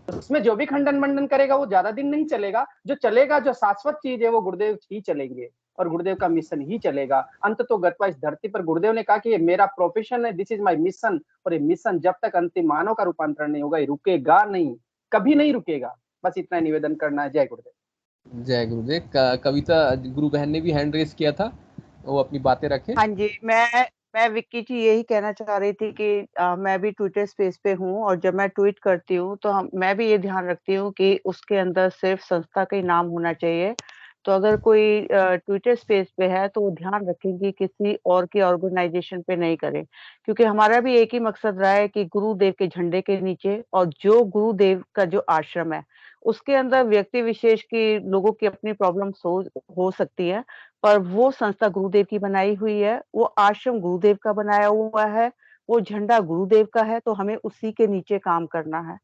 उसमें जो भी खंडन मंडन करेगा वो ज्यादा दिन नहीं चलेगा। जो चलेगा, जो शाश्वत चीज है, वो गुरुदेव ही चलेंगे और गुरुदेव का मिशन ही चलेगा। अंत तो गत्वा इस धरती पर गुरुदेव ने कहा कि ये मेरा प्रोफेशन है, दिस इज माय मिशन, और ये मिशन जब तक अंतिम मानव का रूपांतरण नहीं होगा, ये रुकेगा नहीं, कभी नहीं रुकेगा। बस इतना निवेदन करना है। जय गुरुदेव। जय गुरुदेव। कविता गुरु बहन ने भी हैंड रेस किया था, वो अपनी बातें रखे। हाँ जी, मैं विक्की जी यही कहना चाह रही थी कि मैं भी ट्विटर स्पेस पे हूँ, और जब मैं ट्वीट करती हूँ तो मैं भी ये ध्यान रखती हूँ कि उसके अंदर सिर्फ संस्था का ही नाम होना चाहिए। तो अगर कोई ट्विटर स्पेस पे है तो वो ध्यान रखें कि किसी और की ऑर्गेनाइजेशन पे नहीं करें, क्योंकि हमारा भी एक ही मकसद रहा है कि गुरुदेव के झंडे के नीचे, और जो गुरुदेव का जो आश्रम है उसके अंदर व्यक्ति विशेष की लोगों की अपनी प्रॉब्लम्स हो सकती है, पर वो संस्था गुरुदेव की बनाई हुई है, वो आश्रम गुरुदेव का बनाया हुआ है, वो झंडा गुरुदेव का है, तो हमें उसी के नीचे काम करना है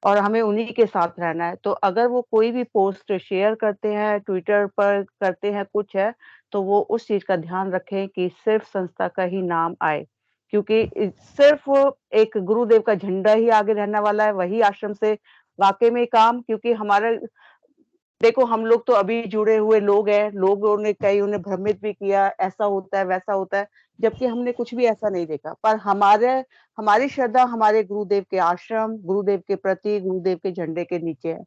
और हमें उन्हीं के साथ रहना है। तो अगर वो कोई भी पोस्ट शेयर करते हैं, ट्विटर पर करते हैं कुछ है, तो वो उस चीज का ध्यान रखें कि सिर्फ संस्था का ही नाम आए, क्योंकि सिर्फ एक गुरुदेव का झंडा ही आगे रहने वाला है, वही आश्रम से वाकई में काम। क्योंकि हमारा देखो, हम लोग तो अभी जुड़े हुए लोग हैं, लोगों ने कई उन्हें भ्रमित भी किया, ऐसा होता है वैसा होता है, जबकि हमने कुछ भी ऐसा नहीं देखा। पर हमारी श्रद्धा हमारे गुरुदेव के आश्रम, गुरुदेव के प्रति, गुरुदेव के झंडे के नीचे है।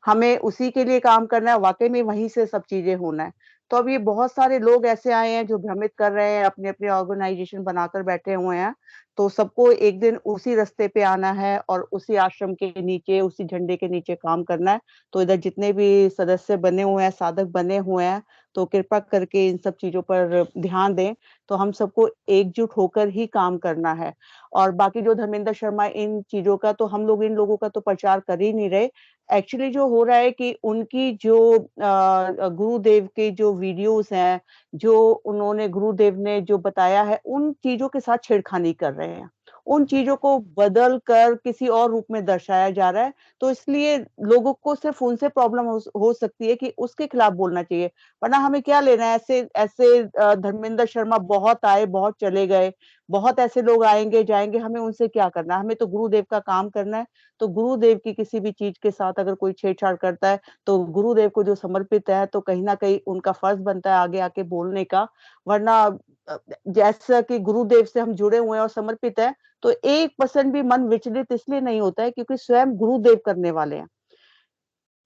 हमें उसी के लिए काम करना है, वाकई में वहीं से सब चीजें होना है। तो अब ये बहुत सारे लोग ऐसे आए हैं जो भ्रमित कर रहे हैं, अपने अपने ऑर्गेनाइजेशन बनाकर बैठे हुए हैं। तो सबको एक दिन उसी रास्ते पे आना है और उसी आश्रम के नीचे, उसी झंडे के नीचे काम करना है। तो इधर जितने भी सदस्य बने हुए हैं, साधक बने हुए हैं, तो कृपा करके इन सब चीजों पर ध्यान दें। तो हम सबको एकजुट होकर ही काम करना है। और बाकी जो धर्मेंद्र शर्मा इन चीजों का, तो हम लोग इन लोगों का तो प्रचार कर ही नहीं रहे। एक्चुअली जो हो रहा है कि उनकी जो गुरुदेव के जो वीडियोस हैं, जो उन्होंने गुरुदेव ने जो बताया है, उन चीजों के साथ छेड़खानी कर रहे हैं, उन चीजों को बदल कर किसी और रूप में दर्शाया जा रहा है। तो इसलिए लोगों को सिर्फ उनसे प्रॉब्लम हो सकती है कि उसके खिलाफ बोलना चाहिए, वरना हमें क्या लेना है। ऐसे ऐसे धर्मेंद्र शर्मा बहुत आए, बहुत चले गए, बहुत ऐसे लोग आएंगे जाएंगे, हमें उनसे क्या करना है। हमें तो गुरुदेव का काम करना है। तो गुरुदेव की किसी भी चीज के साथ अगर कोई छेड़छाड़ करता है, तो गुरुदेव को जो समर्पित है, तो कहीं ना कहीं उनका फर्ज बनता है आगे आके बोलने का। वरना जैसा कि गुरुदेव से हम जुड़े हुए हैं और समर्पित है, तो 1% भी मन विचलित इसलिए नहीं होता है क्योंकि स्वयं गुरुदेव करने वाले हैं।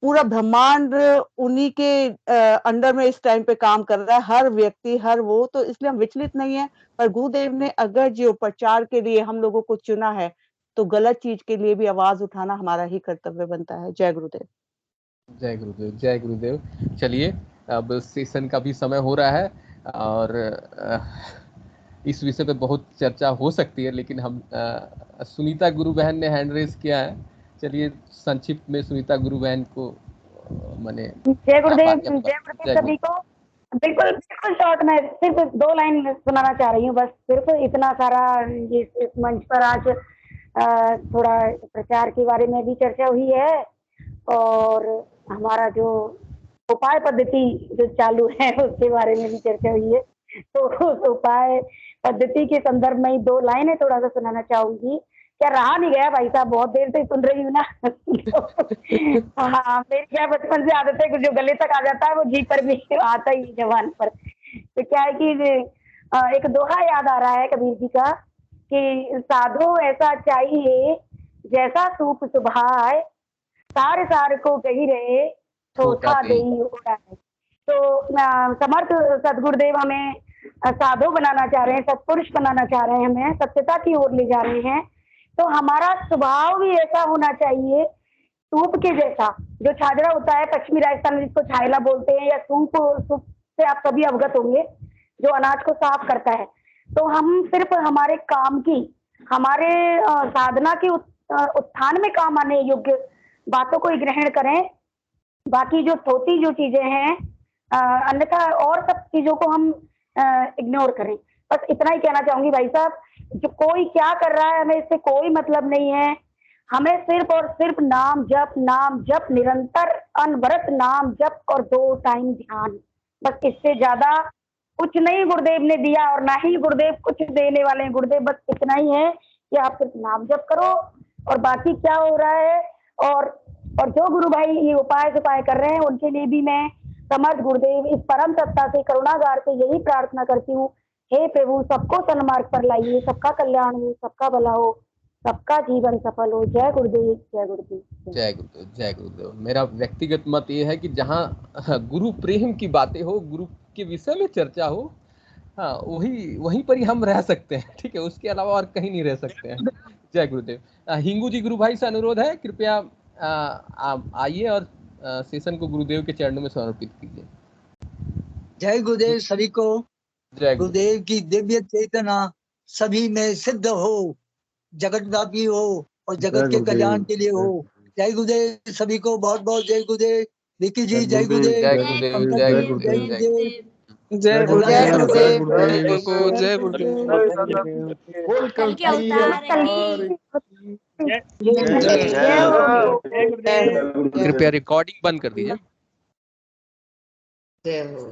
पूरा ब्रह्मांड उन्हीं के अंडर में इस टाइम पे काम कर रहा है, हर व्यक्ति, हर वो, तो इसलिए हम विचलित नहीं है। पर गुरुदेव ने अगर जो प्रचार के लिए हम लोगों को चुना है, तो गलत चीज के लिए भी आवाज उठाना हमारा ही कर्तव्य बनता है। जय गुरुदेव। जय गुरुदेव। जय गुरुदेव। चलिए, अब सेशन का भी समय हो रहा है और इस विषय पे बहुत चर्चा हो सकती है, लेकिन हम सुनीता गुरु बहन ने हैंड रेस किया है। चलिए, संक्षिप्त में सुनीता गुरु बहन को मैंने जय गुरुदेव सभी को। बिल्कुल बिल्कुल शॉर्ट में सिर्फ 2 लाइन सुनाना चाह रही हूँ, बस सिर्फ इतना सारा। इस मंच पर आज थोड़ा प्रचार के बारे में भी चर्चा हुई है, और हमारा जो उपाय पद्धति जो चालू है उसके बारे में भी चर्चा हुई है। तो उस उपाय पद्धति के संदर्भ में 2 लाइनें थोड़ा सा सुनाना चाहूंगी। क्या रहा नहीं गया भाई साहब, बहुत देर से सुन रही हूँ ना। हाँ, मेरी क्या बचपन से आदत है, जो गले तक आ जाता है वो जी पर भी आता ही जबान पर। तो क्या है कि एक दोहा याद आ रहा है कबीर जी का कि साधो ऐसा चाहिए जैसा सूप सुभाए, सार सार को कही रहे थोथा देई होता है। तो समर्थ सदगुरुदेव हमें साधु बनाना चाह रहे हैं, सत्पुरुष बनाना चाह रहे हैं, हमें सत्यता की ओर ले जा रहे हैं। तो हमारा स्वभाव भी ऐसा होना चाहिए सूप के जैसा। जो छाजड़ा होता है पश्चिमी राजस्थान में जिसको छायला बोलते हैं, या सूप से आप सभी अवगत होंगे, जो अनाज को साफ करता है। तो हम सिर्फ हमारे काम की, हमारे साधना के उत्थान में काम आने योग्य बातों को ही ग्रहण करें। बाकी जो थोती जो चीजें हैं अन्यथा और सब चीजों को हम इग्नोर करें। बस इतना ही कहना चाहूंगी भाई साहब, जो कोई क्या कर रहा है हमें इससे कोई मतलब नहीं है। हमें सिर्फ और सिर्फ नाम जप निरंतर अनवरत नाम जप और 2 टाइम ध्यान, बस इससे ज्यादा कुछ नहीं गुरुदेव ने दिया और ना ही गुरुदेव कुछ देने वाले हैं। गुरुदेव बस इतना ही है कि आप सिर्फ नाम जप करो और बाकी क्या हो रहा है। और जो गुरु भाई ये उपाय कर रहे हैं उनके लिए भी मैं समर्थ गुरुदेव इस परम सत्ता से करुणागार से यही प्रार्थना करती हूँ, हे प्रभु सबको सन्मार्ग पर लाइए, सबका कल्याण हो, सबका भला हो, सबका जीवन सफल हो। जय गुरुदेव, जय गुरुदेव, जय गुरुदेव, जय गुरुदेव। मेरा व्यक्तिगत मत ये है कि जहाँ गुरु प्रेम की बातें हो, गुरु के विषय में चर्चा हो, हाँ वहीं पर ही हम रह सकते हैं, ठीक है, उसके अलावा और कहीं नहीं रह सकते हैं। जय गुरुदेव। हिंगू जी गुरु भाई से अनुरोध है, कृपया आप आइए और सेशन को गुरुदेव के चरणों में समर्पित कीजिए। जय गुरुदेव सभी को। जय गुरुदेव की दिव्य चेतना सभी में सिद्ध हो, जगत व्यापी हो और जगत के कल्याण के लिए हो। जय गुरुदेव सभी को, बहुत बहुत जय गुरुदेव। विकी जी जय गुरुदेव, जय गुरुदेव, पंकज जय जी गुरुदेव, जय गुरुदेव, जय जय गुरुदेव, गुरुदेव, जय गुरुदेव। कल के अवतार कृपया रिकॉर्डिंग बंद कर दीजिए। जय हो।